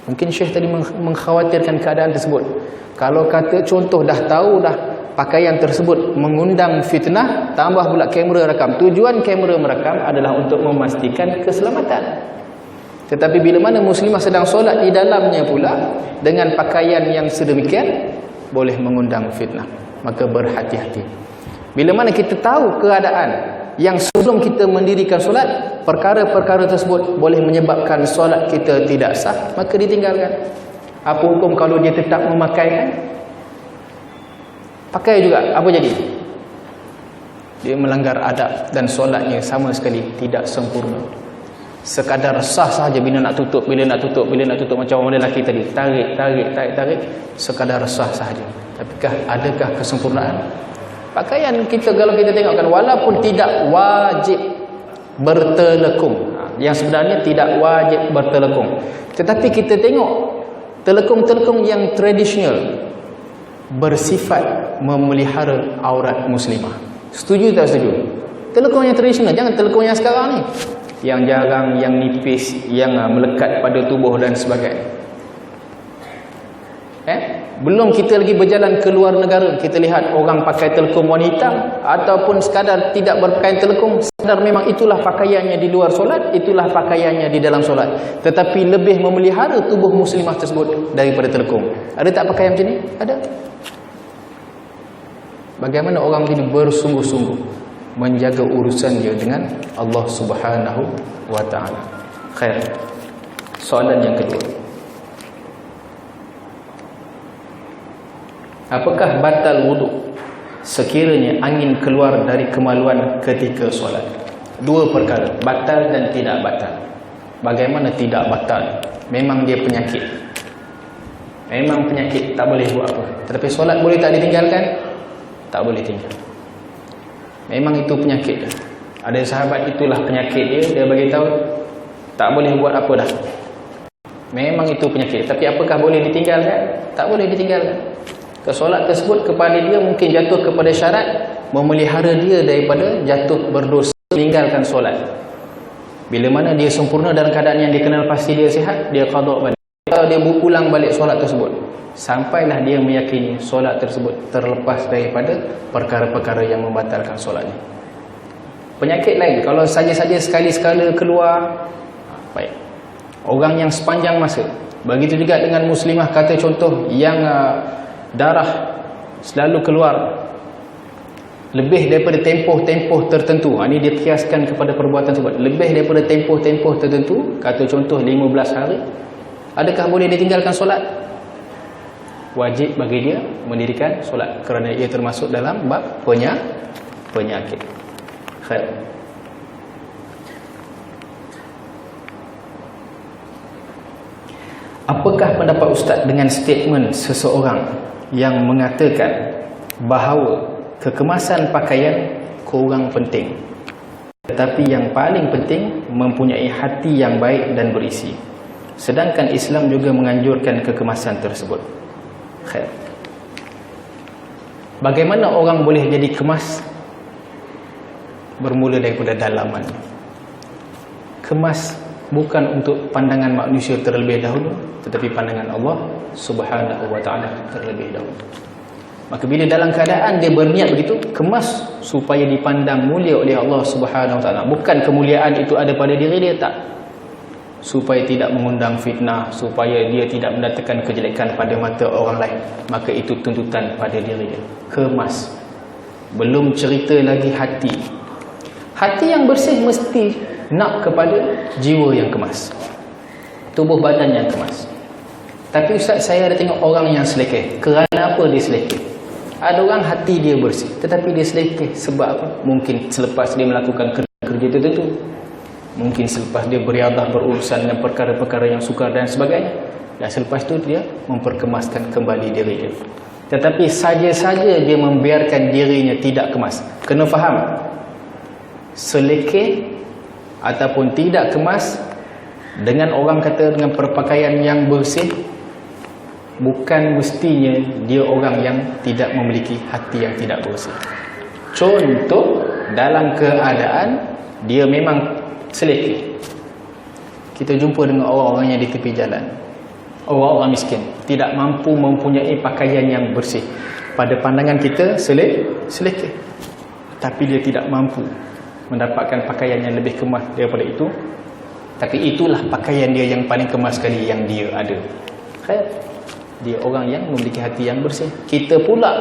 Speaker 7: Mungkin Syekh tadi mengkhawatirkan keadaan tersebut. Kalau kata contoh dah tahu dah pakaian tersebut mengundang fitnah, tambah pula kamera rakam. Tujuan kamera merakam adalah untuk memastikan keselamatan. Tetapi bila mana muslimah sedang solat di dalamnya pula dengan pakaian yang sedemikian, boleh mengundang fitnah. Maka berhati-hati. Bila mana kita tahu keadaan yang sebelum kita mendirikan solat, perkara-perkara tersebut boleh menyebabkan solat kita tidak sah, maka ditinggalkan. Apa hukum kalau dia tetap memakaikan? Pakai juga, apa jadi? Dia melanggar adab dan solatnya sama sekali tidak sempurna. Sekadar sah sahaja bila nak tutup, bila nak tutup, bila nak tutup, macam orang lelaki tadi, tarik, sekadar sah sahaja. Tapikah adakah kesempurnaan? Pakaian kita kalau kita tengokkan, walaupun tidak wajib bertelekung, yang sebenarnya tidak wajib bertelekung, tetapi kita tengok telekung-telekung yang tradisional bersifat memelihara aurat muslimah. Setuju tak setuju? Telekung yang tradisional, jangan telekung yang sekarang ni, yang jarang, yang nipis, yang melekat pada tubuh dan sebagainya. Belum kita lagi berjalan ke luar negara, kita lihat orang pakai telekung warna hitam, ataupun sekadar tidak berpakaian telekung, sekadar memang itulah pakaiannya di luar solat, itulah pakaiannya di dalam solat, tetapi lebih memelihara tubuh muslimah tersebut daripada telekung. Ada tak pakaian macam ni? Ada. Bagaimana orang ini bersungguh-sungguh menjaga urusan dia dengan Allah Subhanahu wa ta'ala. Khair. Soalan yang kedua, apakah batal wuduk sekiranya angin keluar dari kemaluan ketika solat? Dua perkara, batal dan tidak batal. Bagaimana tidak batal? Memang dia penyakit. Memang penyakit, tak boleh buat apa. Tetapi solat boleh tak ditinggalkan? Tak boleh tinggal. Memang itu penyakit dia. Ada sahabat itulah penyakit dia, dia bagi tahu tak boleh buat apa dah. Memang itu penyakit. Tapi apakah boleh ditinggalkan? Tak boleh ditinggalkan. Solat tersebut kepada dia mungkin jatuh kepada syarat memelihara dia daripada jatuh berdosa, meninggalkan solat. Bila mana dia sempurna dalam keadaan yang dikenal pasti dia sihat, dia qada balik. Kalau dia berulang balik solat tersebut, sampailah dia meyakini solat tersebut terlepas daripada perkara-perkara yang membatalkan solatnya. Penyakit lain, kalau saja-saja sekali-sekala keluar, baik. Orang yang sepanjang masa, begitu juga dengan muslimah, kata contoh yang darah selalu keluar lebih daripada tempoh-tempoh tertentu. Ini dia kiaskan kepada perbuatan tersebut. Lebih daripada tempoh-tempoh tertentu, kata contoh 15 hari, adakah boleh ditinggalkan solat? Wajib bagi dia mendirikan solat kerana ia termasuk dalam bab penyakit. Khair. Apakah pendapat Ustaz dengan statement seseorang yang mengatakan bahawa kekemasan pakaian kurang penting, tetapi yang paling penting mempunyai hati yang baik dan berisi, sedangkan Islam juga menganjurkan kekemasan tersebut? Khair. Bagaimana orang boleh jadi kemas? Bermula daripada dalaman. Kemas bukan untuk pandangan manusia terlebih dahulu, tetapi pandangan Allah Subhanahu wa taala terlebih dahulu. Maka bila dalam keadaan dia berniat begitu, kemas supaya dipandang mulia oleh Allah Subhanahu wa taala. Bukan kemuliaan itu ada pada diri dia, tak. Supaya tidak mengundang fitnah, supaya dia tidak mendatangkan kejelekan pada mata orang lain. Maka itu tuntutan pada diri dia. Kemas. Belum cerita lagi hati. Hati yang bersih mesti nak kepada jiwa yang kemas, tubuh badan yang kemas. Tapi Ustaz, saya ada tengok orang yang selekeh. Kerana apa dia selekeh? Ada orang hati dia bersih, tetapi dia selekeh sebab apa? Mungkin selepas dia melakukan kerja tertentu, mungkin selepas dia beriadah, berurusan dengan perkara-perkara yang sukar dan sebagainya, dan selepas itu dia memperkemaskan kembali diri dia. Tetapi saja-saja dia membiarkan dirinya tidak kemas. Kena faham, selekeh ataupun tidak kemas dengan orang kata dengan perpakaian yang bersih, bukan mestinya dia orang yang tidak memiliki hati yang tidak bersih. Contoh, dalam keadaan dia memang selekeh, kita jumpa dengan orang-orang yang di tepi jalan, orang-orang miskin, tidak mampu mempunyai pakaian yang bersih. Pada pandangan kita selekeh, tapi dia tidak mampu mendapatkan pakaian yang lebih kemas daripada itu. Tapi itulah pakaian dia yang paling kemas sekali yang dia ada. Khair. Dia orang yang memiliki hati yang bersih. Kita pula,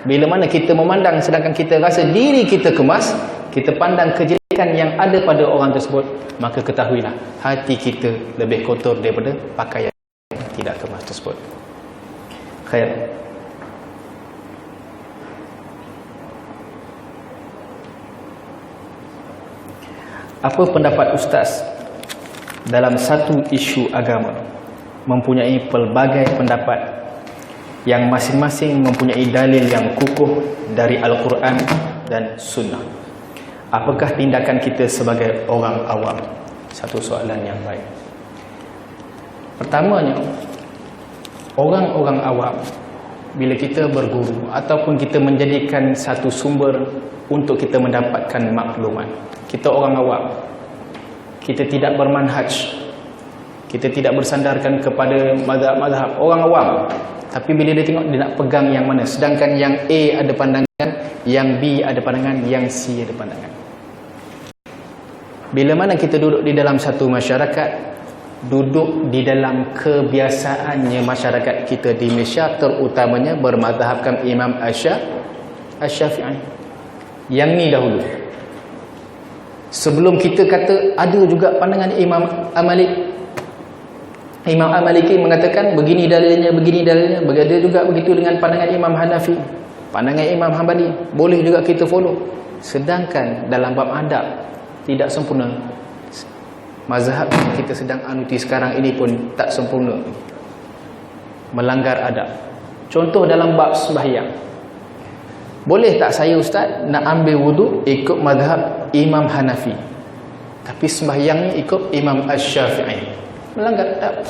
Speaker 7: bila mana kita memandang sedangkan kita rasa diri kita kemas, kita pandang kejelekan yang ada pada orang tersebut, maka ketahuilah hati kita lebih kotor daripada pakaian yang tidak kemas tersebut. Khair. Apa pendapat Ustaz dalam satu isu agama mempunyai pelbagai pendapat yang masing-masing mempunyai dalil yang kukuh dari Al-Quran dan Sunnah? Apakah tindakan kita sebagai orang awam? Satu soalan yang baik. Pertamanya, orang-orang awam, bila kita berguru ataupun kita menjadikan satu sumber untuk kita mendapatkan maklumat, kita orang awam, kita tidak bermanhaj, kita tidak bersandarkan kepada mazhab orang awam. Tapi bila dia tengok, dia nak pegang yang mana, sedangkan yang A ada pandangan, yang B ada pandangan, yang C ada pandangan. Bila mana kita duduk di dalam satu masyarakat, duduk di dalam kebiasaannya masyarakat kita di Malaysia, terutamanya bermazhabkan Imam Asy-Syafi'i. Yang ni dahulu. Sebelum kita kata ada juga pandangan Imam Al-Maliki mengatakan begini dalilnya, ada juga begitu dengan pandangan Imam Hanafi, pandangan Imam Hanbali, boleh juga kita follow. Sedangkan dalam bab adab tidak sempurna. Mazhab yang kita sedang anuti sekarang ini pun tak sempurna, melanggar adab. Contoh dalam bab sembahyang, boleh tak saya Ustaz nak ambil wuduk ikut mazhab Imam Hanafi, tapi sembahyangnya ikut Imam Asy-Syafi'i? Melanggar adab.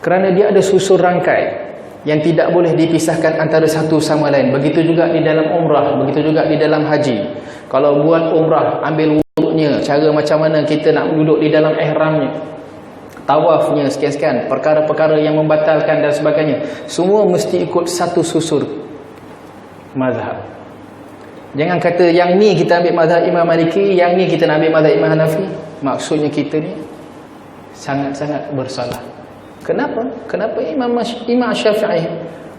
Speaker 7: Kerana dia ada susun rangkai yang tidak boleh dipisahkan antara satu sama lain. Begitu juga di dalam umrah, begitu juga di dalam haji. Kalau buat umrah, ambil wuduknya, cara macam mana kita nak duduk di dalam ihramnya, tawafnya, sekian-sekian, perkara-perkara yang membatalkan dan sebagainya, semua mesti ikut satu susur mazhab. Jangan kata yang ni kita ambil mazhab Imam Maliki, yang ni kita nak ambil mazhab Imam Hanafi. Maksudnya kita ni sangat-sangat bersalah. Kenapa? Kenapa Imam Syafi'i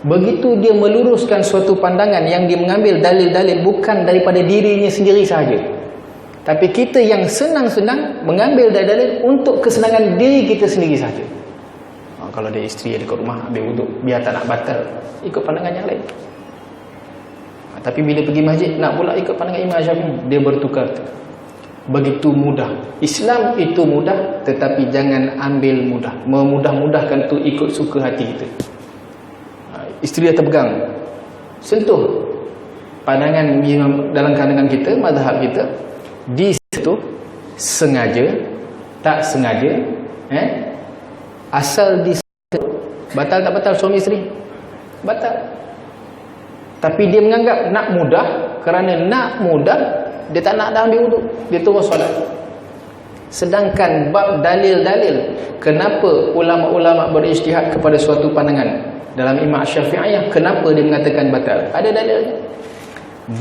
Speaker 7: Begitu dia meluruskan suatu pandangan yang dia mengambil dalil-dalil bukan daripada dirinya sendiri sahaja, tapi kita yang senang-senang mengambil dalil-dalil untuk kesenangan diri kita sendiri sahaja. Kalau ada isteri ada kat rumah, ambil wuduk, biar tak nak batal, ikut pandangan yang lain. Tapi bila pergi masjid, nak pula ikut pandangan Imam Syafi'i, dia bertukar. Begitu mudah. Islam itu mudah, tetapi jangan ambil mudah. Memudah-mudahkan tu ikut suka hati kita. Isteri dah terpegang, sentuh pandangan dalam pandangan kita, mazhab kita, di situ sengaja, tak sengaja, asal di situ, batal tak batal suami isteri? Batal. Tapi dia menganggap nak mudah, kerana nak mudah dia tak nak dah ambil wuduk, dia terus solat. Sedangkan bab dalil-dalil kenapa ulama-ulama berijtihad kepada suatu pandangan dalam Imam Syafi'iyah, kenapa dia mengatakan batal, ada dalilnya.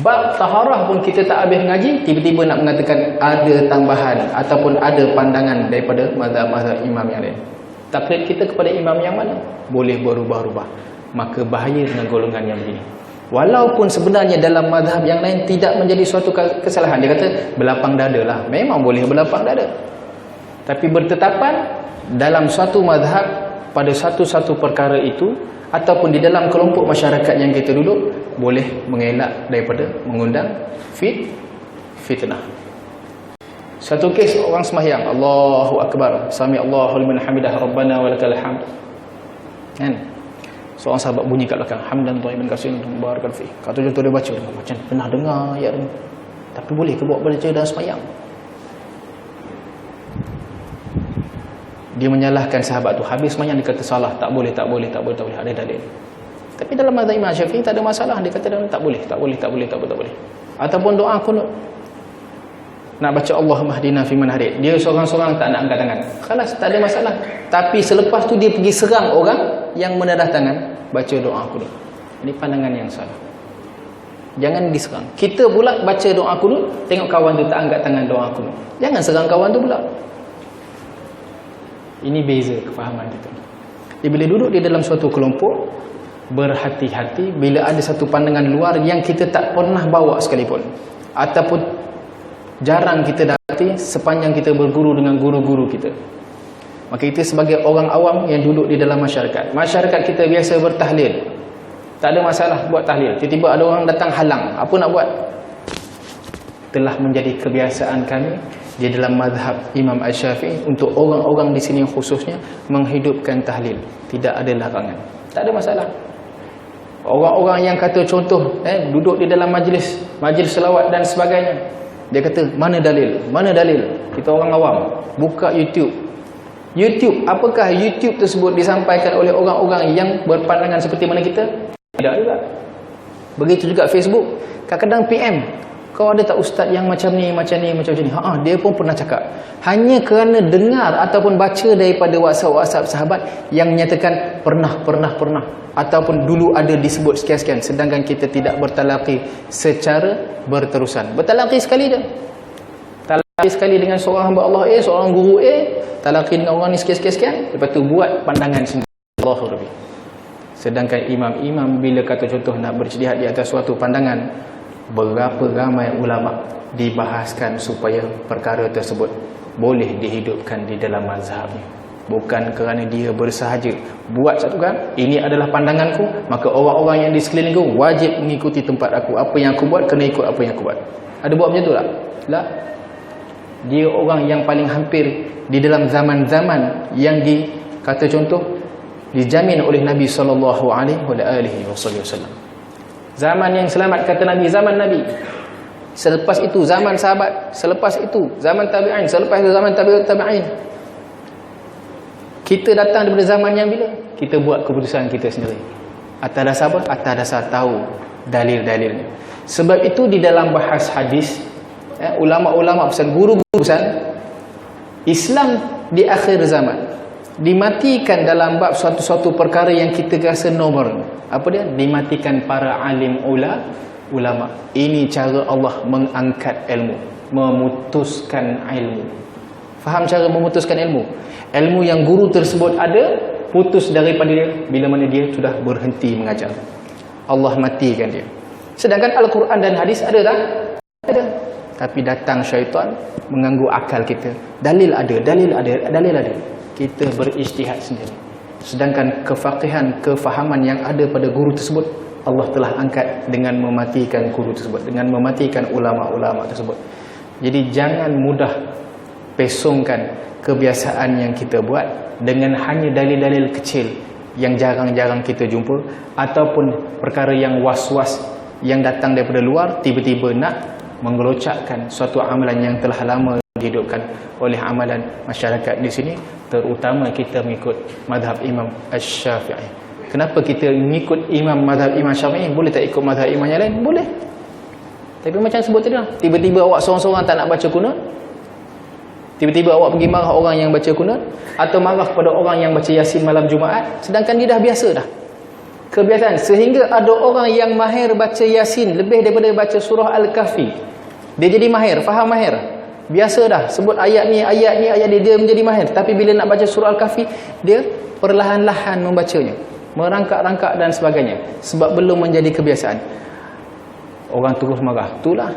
Speaker 7: Bab taharah pun kita tak habis mengaji, tiba-tiba nak mengatakan ada tambahan ataupun ada pandangan daripada mazhab-mazhab imam yang lain. Taklid kita kepada imam yang mana? Boleh berubah-ubah. Maka bahaya dengan golongan yang begini. Walaupun sebenarnya dalam mazhab yang lain tidak menjadi suatu kesalahan. Dia kata berlapang dada lah. Memang boleh berlapang dada. Tapi bertetapan dalam suatu mazhab pada satu-satu perkara itu, ataupun di dalam kelompok masyarakat yang kita duduk, boleh mengelak daripada mengundang fitnah. Satu kes orang sembahyang, Allahu Akbar, Sami Allahu liman hamidah, Rabbana walakal hamd. Kan? Seorang sahabat bunyi kat belakang, hamdan thayyiban katsiran mubarakan fi. Kata contoh dia baca, macam pernah dengar ayat ni. Tapi boleh ke buat baca dalam sembahyang? Dia menyalahkan sahabat tu. Habis sembahyang dia kata salah, tak boleh, ada dalil. Tapi dalam mazhab Imam Syafi'i tak ada masalah. Dia kata tak boleh. Ataupun doa kunut. Nak baca Allahumma hdina fi man hadait, dia seorang-seorang tak nak angkat tangan. Khalas, tak ada masalah. Tapi selepas tu dia pergi serang orang yang menadah tangan, baca doa kunut. Ini pandangan yang salah. Jangan diserang. Kita pula baca doa kunut, tengok kawan tu tak angkat tangan doa kunut. Jangan serang kawan tu pula. Ini beza kefahaman kita. Dia bila duduk di dalam suatu kelompok, berhati-hati bila ada satu pandangan luar yang kita tak pernah bawa sekalipun, ataupun jarang kita dapati sepanjang kita berguru dengan guru-guru kita. Maka kita sebagai orang awam yang duduk di dalam masyarakat kita biasa bertahlil, tak ada masalah buat tahlil. Tiba-tiba ada orang datang halang, apa nak buat? Telah menjadi kebiasaan kami di dalam mazhab Imam Asy-Syafi'i untuk orang-orang di sini khususnya menghidupkan tahlil. Tidak ada larangan, tak ada masalah. Orang-orang yang kata contoh duduk di dalam majlis selawat dan sebagainya, dia kata mana dalil? Kita orang awam buka YouTube, apakah YouTube tersebut disampaikan oleh orang-orang yang berpandangan seperti mana kita? Tidak juga. Begitu juga Facebook. Kadang-kadang PM, kau ada tak ustaz yang macam ni. Dia pun pernah cakap. Hanya kerana dengar ataupun baca daripada WhatsApp sahabat yang menyatakan pernah, ataupun dulu ada disebut sekian-sekian, sedangkan kita tidak bertalaqi secara berterusan. Bertalaqi sekali je. Talaqi sekali dengan seorang hamba Allah A, seorang guru A, talaqi dengan orang ni sekian-sekian, lepas tu buat pandangan sendiri. Allahu Rabbi. Sedangkan imam-imam bila kata contoh nak berijtihad di atas suatu pandangan, berapa ramai ulama dibahaskan supaya perkara tersebut boleh dihidupkan di dalam mazhabnya. Bukan kerana dia bersahaja buat satu kan, ini adalah pandanganku, maka orang-orang yang di sekelilingku wajib mengikuti tempat aku. Apa yang aku buat kena ikut apa yang aku buat. Ada buat macam tu tak? Tak. Dia orang yang paling hampir di dalam zaman-zaman yang kata contoh dijamin oleh Nabi SAW. Zaman yang selamat kata Nabi, zaman Nabi. Selepas itu zaman sahabat, selepas itu zaman tabi'in, selepas itu zaman tabi'in. Kita datang daripada zaman yang bila? Kita buat keputusan kita sendiri. Atas dasar apa? Atas dasar tahu dalil-dalilnya. Sebab itu di dalam bahas hadis, ulama-ulama pesan, guru-guru pesan, Islam di akhir zaman dimatikan dalam bab suatu-suatu perkara yang kita rasa normal. Apa dia? Dimatikan para alim ulama. Ini cara Allah mengangkat ilmu, memutuskan ilmu. Faham cara memutuskan ilmu? Ilmu yang guru tersebut ada, putus daripada dia bila mana dia sudah berhenti mengajar. Allah matikan dia. Sedangkan Al-Quran dan hadis ada tak? Ada. Tapi datang syaitan mengganggu akal kita. Dalil ada, dalil ada, dalil ada. Kita berijtihad sendiri. Sedangkan kefaqihan, kefahaman yang ada pada guru tersebut, Allah telah angkat dengan mematikan guru tersebut, dengan mematikan ulama-ulama tersebut. Jadi jangan mudah pesongkan kebiasaan yang kita buat dengan hanya dalil-dalil kecil yang jarang-jarang kita jumpa, ataupun perkara yang was-was yang datang daripada luar, tiba-tiba nak mengelocakkan suatu amalan yang telah lama dihidupkan oleh amalan masyarakat di sini, terutama kita mengikut mazhab Imam Asy-Syafi'i. Kenapa kita mengikut mazhab Imam Syafi'i? Boleh tak ikut mazhab imam yang lain? Boleh. Tapi macam sebut tadi lah, tiba-tiba awak seorang-seorang tak nak baca kunut, tiba-tiba awak pergi marah orang yang baca kunut, atau marah kepada orang yang baca Yasin malam Jumaat, sedangkan dia dah biasa dah. Kebiasaan. Sehingga ada orang yang mahir baca Yasin lebih daripada baca surah Al-Kahfi. Dia jadi mahir, faham mahir. Biasa dah, sebut ayat ni, ayat ni, ayat dia menjadi mahir. Tapi bila nak baca surah Al-Kahfi, dia perlahan-lahan membacanya, merangkak-rangkak dan sebagainya. Sebab belum menjadi kebiasaan. Orang terus marah. Itulah.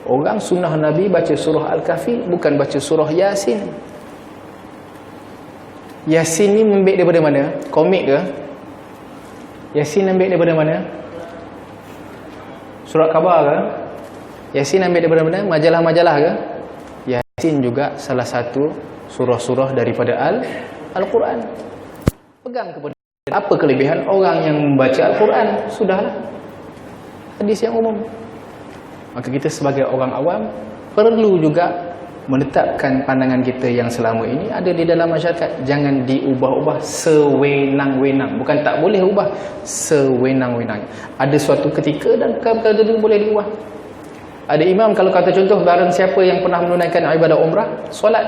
Speaker 7: Orang sunnah Nabi baca surah Al-Kahfi, bukan baca surah Yasin. Yasin ni ambil daripada mana? Komik ke? Yasin ambil daripada mana? Surat khabar ke? Yasin ambil daripada mana? Majalah-majalah ke? Yasin juga salah satu surah-surah daripada Al-Quran. Pegang kepada apa kelebihan orang yang membaca Al-Quran? Sudahlah. Hadis yang umum. Maka kita sebagai orang awam perlu juga menetapkan pandangan kita yang selama ini ada di dalam masyarakat. Jangan diubah-ubah sewenang-wenang. Bukan tak boleh ubah, sewenang-wenang. Ada suatu ketika dan perkara itu boleh diubah. Ada imam, kalau kata contoh, barang siapa yang pernah menunaikan ibadah umrah, solat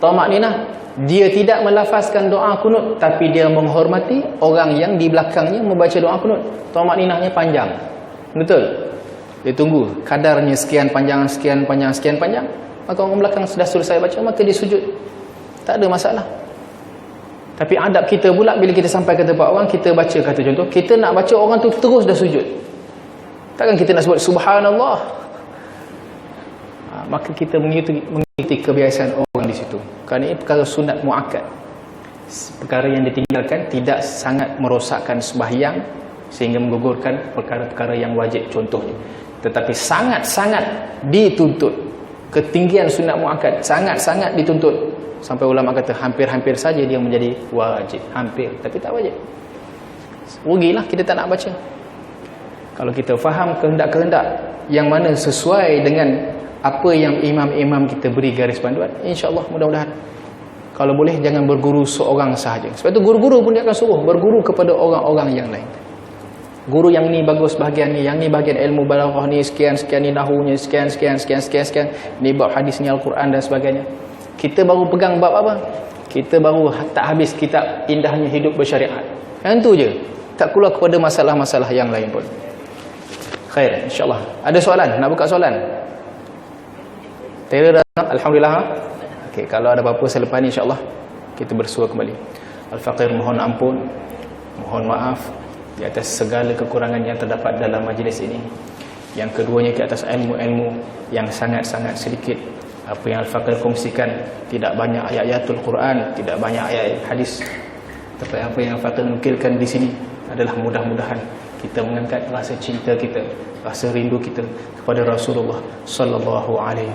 Speaker 7: tamakninah, dia tidak melafazkan doa kunut, tapi dia menghormati orang yang di belakangnya membaca doa kunut. Tamakninahnya panjang. Betul? Dia tunggu kadarnya sekian panjang, sekian panjang, sekian panjang. Maka orang belakang sudah selesai baca, maka dia sujud. Tak ada masalah. Tapi adab kita pula bila kita sampai ke tempat orang, kita baca, kata contoh, kita nak baca orang tu terus dah sujud. Takkan kita nak sebut subhanallah. Maka kita mengikuti kebiasaan orang di situ. Kerana ini perkara sunat muakkad. Perkara yang ditinggalkan tidak sangat merosakkan sembahyang sehingga menggugurkan perkara-perkara yang wajib contohnya. Tetapi sangat-sangat dituntut. Ketinggian sunat muakkad sangat-sangat dituntut. Sampai ulama kata hampir-hampir saja dia menjadi wajib. Hampir, tapi tak wajib. Rugilah kita tak nak baca. Kalau kita faham kehendak-kehendak yang mana sesuai dengan apa yang imam-imam kita beri garis panduan, insya-Allah mudah-mudahan. Kalau boleh jangan berguru seorang sahaja. Sebab itu guru-guru pun dia akan suruh berguru kepada orang-orang yang lain. Guru yang ni bagus bahagian ni, yang ni bahagian ilmu balaghah ni, sekian-sekian ni nahunya, sekian-sekian, ni bab hadis ni Al-Quran dan sebagainya. Kita baru pegang bab apa? Kita baru tak habis kitab Indahnya Hidup Bersyariat. Yang tu je. Tak keluar kepada masalah-masalah yang lain pun. Khair, insya-Allah. Ada soalan? Nak buka soalan? Taylor, alhamdulillah. Okey, kalau ada apa-apa selepas ni insya-Allah kita bersua kembali. Al-Faqir mohon ampun, mohon maaf di atas segala kekurangan yang terdapat dalam majlis ini. Yang keduanya di atas ilmu-ilmu yang sangat-sangat sedikit. Apa yang Al-Faqir kongsikan tidak banyak ayat-ayatul Quran, tidak banyak ayat hadis. Tapi apa yang Al-Faqir nukilkan di sini adalah mudah-mudahan kita mengangkat rasa cinta kita, rasa rindu kita kepada Rasulullah sallallahu alaihi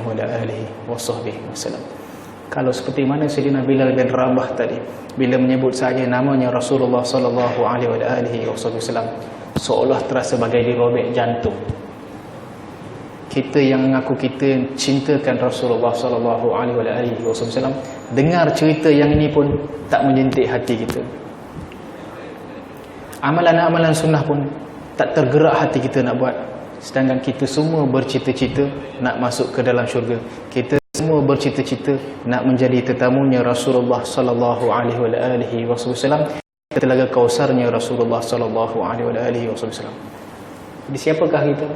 Speaker 7: wasallam. Kalau seperti mana Sayyidina Bilal bin Rabah tadi, bila menyebut saja namanya Rasulullah sallallahu alaihi wasallam, seolah terasa bagai dirobek jantung. Kita yang mengaku kita cintakan Rasulullah sallallahu alaihi wasallam, dengar cerita yang ini pun tak menyentik hati kita. Amalan-amalan sunnah pun tak tergerak hati kita nak buat. Sedangkan kita semua bercita-cita nak masuk ke dalam syurga. Kita semua bercita-cita nak menjadi tetamunya Rasulullah sallallahu alaihi wasallam, ke telaga kausarnya Rasulullah sallallahu alaihi wasallam. Jadi siapakah kita?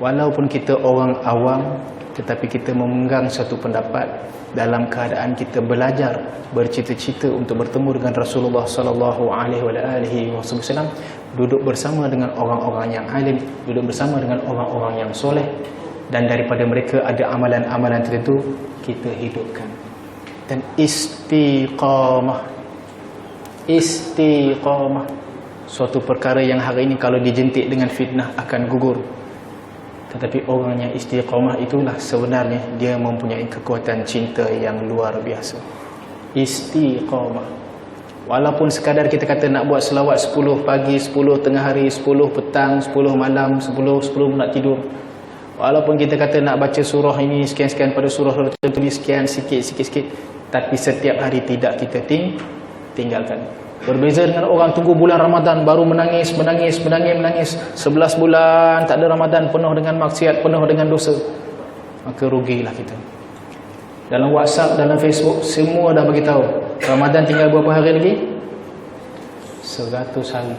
Speaker 7: Walaupun kita orang awam, tetapi kita memegang satu pendapat dalam keadaan kita belajar, bercita-cita untuk bertemu dengan Rasulullah sallallahu alaihi wasallam, duduk bersama dengan orang-orang yang alim, duduk bersama dengan orang-orang yang soleh, dan daripada mereka ada amalan-amalan tertentu kita hidupkan. Dan istiqamah, suatu perkara yang hari ini kalau dijentik dengan fitnah akan gugur. Tetapi orang yang istiqamah itulah sebenarnya dia mempunyai kekuatan cinta yang luar biasa. Istiqamah. Walaupun sekadar kita kata nak buat selawat 10 pagi, 10 tengah hari, 10 petang, 10 malam, 10 nak tidur. Walaupun kita kata nak baca surah ini sekian-sekian pada surah tertentu ni sekian, sikit, tapi setiap hari tidak kita tinggalkan. Berbeza dengan orang tunggu bulan Ramadan baru menangis. 11 bulan tak ada Ramadan, penuh dengan maksiat, penuh dengan dosa. Maka rugilah kita. Dalam WhatsApp, dalam Facebook, semua dah bagi tahu Ramadan tinggal berapa hari lagi? 100 hari.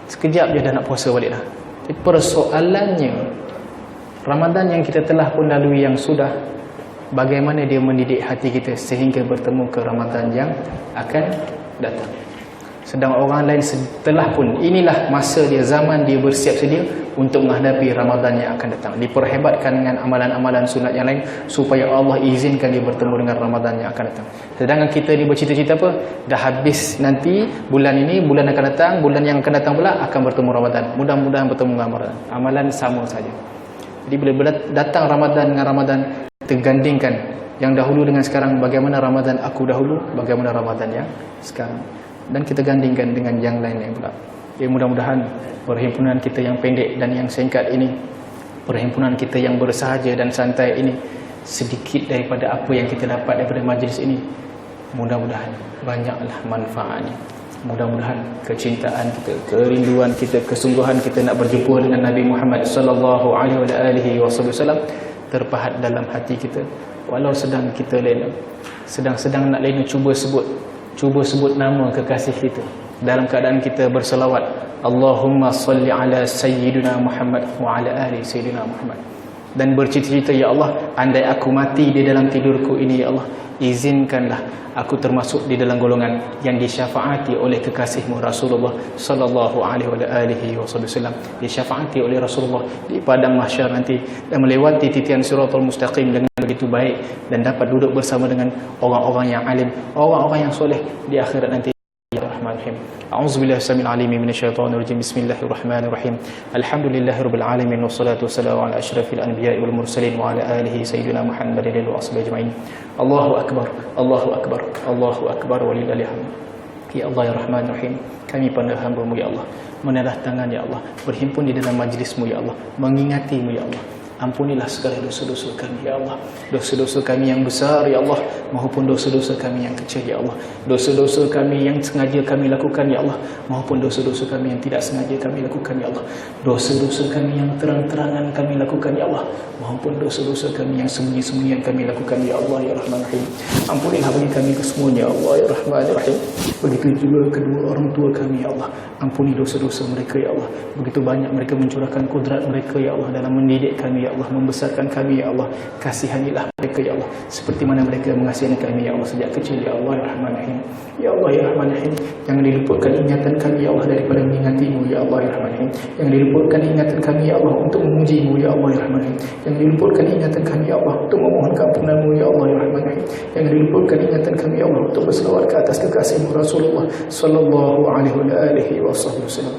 Speaker 7: Sekejap je dah nak puasa balik dah. Persoalannya, Ramadan yang kita telah pun lalui yang sudah, bagaimana dia mendidik hati kita sehingga bertemu ke Ramadan yang akan datang. Sedang orang lain setelah pun, inilah masa dia, zaman dia bersiap sedia untuk menghadapi Ramadan yang akan datang. Diperhebatkan dengan amalan-amalan sunat yang lain supaya Allah izinkan dia bertemu dengan Ramadan yang akan datang. Sedangkan kita ni bercita-cita apa? Dah habis nanti bulan ini, bulan akan datang, bulan yang akan datang pula akan bertemu Ramadan. Mudah-mudahan bertemu dengan Ramadan. Amalan sama saja. Jadi bila datang Ramadan dengan Ramadan, tergandingkan yang dahulu dengan sekarang. Bagaimana Ramadan aku dahulu, bagaimana Ramadan yang sekarang, dan kita gandingkan dengan yang lain pula. Ya, mudah-mudahan perhimpunan kita yang pendek dan yang singkat ini, perhimpunan kita yang bersahaja dan santai ini, sedikit daripada apa yang kita dapat daripada majlis ini, mudah-mudahan banyaklah manfaatnya. Mudah-mudahan kecintaan kita, kerinduan kita, kesungguhan kita nak berjumpa dengan Nabi Muhammad sallallahu alaihi wasallam terpahat dalam hati kita. Walau sedang kita lena, sedang nak lena, cuba sebut nama kekasih kita dalam keadaan kita berselawat, Allahumma salli ala sayyidina Muhammad wa ala ali sayyidina Muhammad, dan bercita-cita, ya Allah, andai aku mati di dalam tidurku ini, ya Allah, izinkanlah aku termasuk di dalam golongan yang disyafaati oleh kekasihmu Rasulullah sallallahu alaihi wasallam, disyafaati oleh Rasulullah di padang mahsyar nanti, dan melewati titian siratal mustaqim dengan begitu baik, dan dapat duduk bersama dengan orang-orang yang alim, orang-orang yang soleh di akhirat nanti. Bismillahirrahmanirrahim. A'udzubillahi samil alimi minasyaitonir rajim. Bismillahirrahmanirrahim. Alhamdulillahirabbil alamin wassalatu wassalamu ala asyrafil anbiya'i wal mursalin wa ala alihi sayyidina Muhammadin wa ashabihi ajmain. Allahu akbar, Allahu akbar, Allahu akbar walillahil hamd. Ya Allah ya Rahman Rahim, kami pandai hamba-Mu ya Allah, menadah tangan ya Allah, berhimpun di dalam majlis-Mu ya Allah, mengingati-Mu ya Allah. Ampunilah segala dosa-dosa kami ya Allah, dosa-dosa kami yang besar ya Allah, maupun dosa-dosa kami yang kecil ya Allah, dosa-dosa kami yang sengaja kami lakukan ya Allah, maupun dosa-dosa kami yang tidak sengaja kami lakukan ya Allah, dosa-dosa kami yang terang-terangan kami lakukan ya Allah, maupun dosa-dosa kami yang sembunyi-sembunyi yang kami lakukan ya Allah ya Rahman Rahim. Ampunilah bagi kami kesemuanya ya Allah ya Rahman Rahim. Begitu juga kedua orang tua kami ya Allah, ampuni dosa-dosa mereka ya Allah. Begitu banyak mereka mencurahkan kudrat mereka ya Allah dalam mendidik kami ya Allah, membesarkan kami ya Allah. Kasihanilah mereka ya Allah seperti mana mereka mengasihi kami ya Allah sejak kecil ya Allah ya Rahman Rahim. Ya Allah ya Rahman Rahim, jangan diluputkan ingatan kami ya Allah daripada mengingati-Mu ya Allah ya Rahman Rahim. Jangan diluputkan ingatan kami ya Allah untuk memuji-Mu ya Allah ya Rahman Rahim. Jangan diluputkan ingatan kami ya Allah untuk memohon keampunan-Mu ya Allah ya Rahman Rahim. Jangan diluputkan ingatan kami ya Allah untuk berselawat ke atas kekasih-Mu Rasulullah sallallahu alaihi wasallam.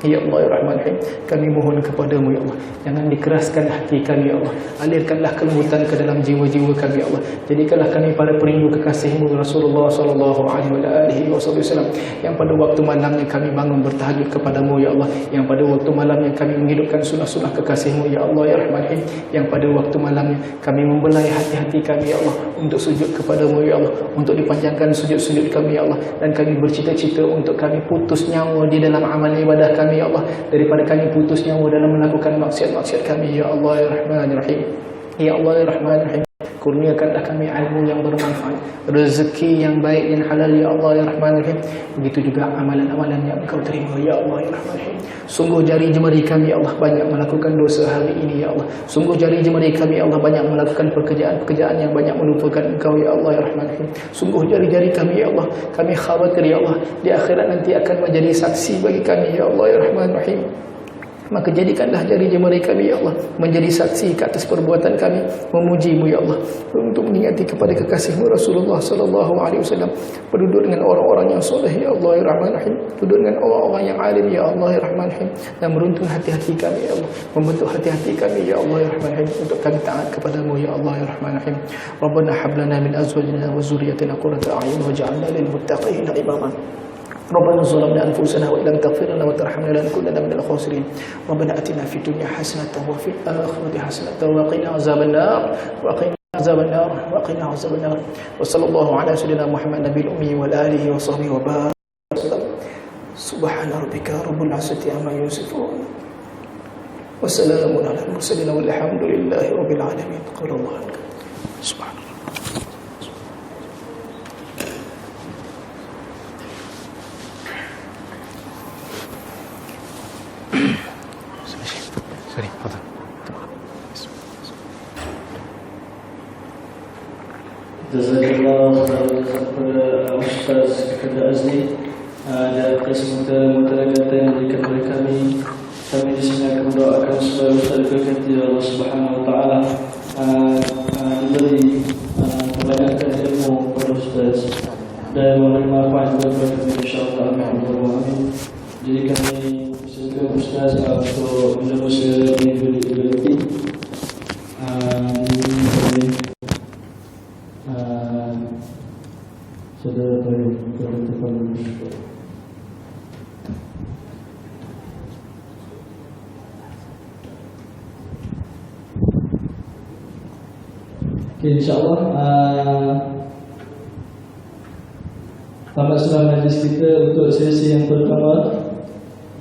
Speaker 7: Ya Allah ya Rahman Rahim, kami mohon kepadamu ya Allah, jangan dikeraskan hati kami ya Allah, alirkanlah kelembutan ke dalam jiwa-jiwa kami ya Allah. Jadikanlah kami para perindu kekasihmu Rasulullah sallallahu alaihi wasallam, yang pada waktu malamnya kami bangun bertahajud kepadamu ya Allah, yang pada waktu malamnya kami menghidupkan sunah-sunah kekasihmu ya Allah ya Rahman Rahim, yang pada waktu malamnya kami membelai hati-hati kami ya Allah untuk sujud kepadamu ya Allah, untuk dipanjangkan sujud-sujud kami ya Allah, dan kami bercita-cita untuk kami putus nyawa di dalam amal ibadah kami ya Allah, daripada kami putus nyawa dalam melakukan maksiat-maksiat kami ya Allah ya Rahman Rahim. Ya Allah ya Rahman Rahim, kurniakanlah kami ilmu yang bermanfaat, rezeki yang baik dan halal ya Allah ya Rahman Rahim. Begitu juga amalan-amalan yang Engkau terima ya Allah ya Rahman Rahim. Sungguh jari jemari kami ya Allah banyak melakukan dosa hari ini ya Allah. Sungguh jari jemari kami ya Allah banyak melakukan pekerjaan-pekerjaan yang banyak melupakan Engkau ya Allah ya Rahman Rahim. Sungguh jari-jari kami ya Allah, kami khawatir ya Allah di akhirat nanti akan menjadi saksi bagi kami ya Allah ya Rahman Rahim. Maka jadikanlah jari jemari kami ya Allah menjadi saksi ke atas perbuatan kami memuji-Mu ya Allah, untuk mengingati kepada kekasih-Mu Rasulullah sallallahu alaihi wasallam, berduduk dengan orang-orang yang soleh ya Allah ya Rahman Rahim, duduk dengan orang-orang yang alim ya Allah ya Rahman Rahim, dan meruntun hati-hati kami ya Allah, membentuk hati-hati kami ya Allah ya Rahman Rahim untuk kami taat kepada-Mu ya Allah ya Rahman Rahim. Rabbana hab lana min azwajina wa dzurriyyatina qurrata a'yun waj'alna lil muttaqina imama. ربنا ظلمنا أنفسنا وإن لم تغفر لنا وترحمنا لنكونن من الخاسرين ربنا آتنا في الدنيا حسنة وفي الآخرة حسنة وقنا عذاب النار وقنا عذاب النار وصلى الله على سيدنا محمد النبي الأمي وآله وصحبه وبارك وسلم سبحان ربك رب العزة عما يصفون وسلام على المرسلين والحمد لله رب العالمين. قال الله سبحان الله. Sorry, hold on.
Speaker 1: Jazakallah kepada Ustaz kepada Azli dan kesemudahan-mudahan yang diberikan kepada kami. Kami di sini akan mendoakan supaya Ustaz berkati Allah Subhanahu Wa Taala diberi kebanyakan ilmu kepada Ustaz dan memberi manfaat kepada kami insyaAllah. Amin. Jadi kami silakan Ustaz untuk menjaga minggu ini. Saudara baru tertepal. Okay, insyaAllah tamat sudah majlis kita untuk sesi yang pertama.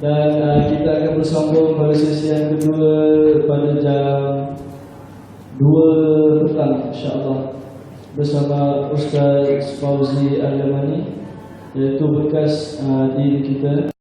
Speaker 1: Dan kita akan bersambung pada sesi yang kedua pada jam 2 petang insyaAllah bersama Ustaz Fauzi Al-Yamani, iaitu bekas diri kita.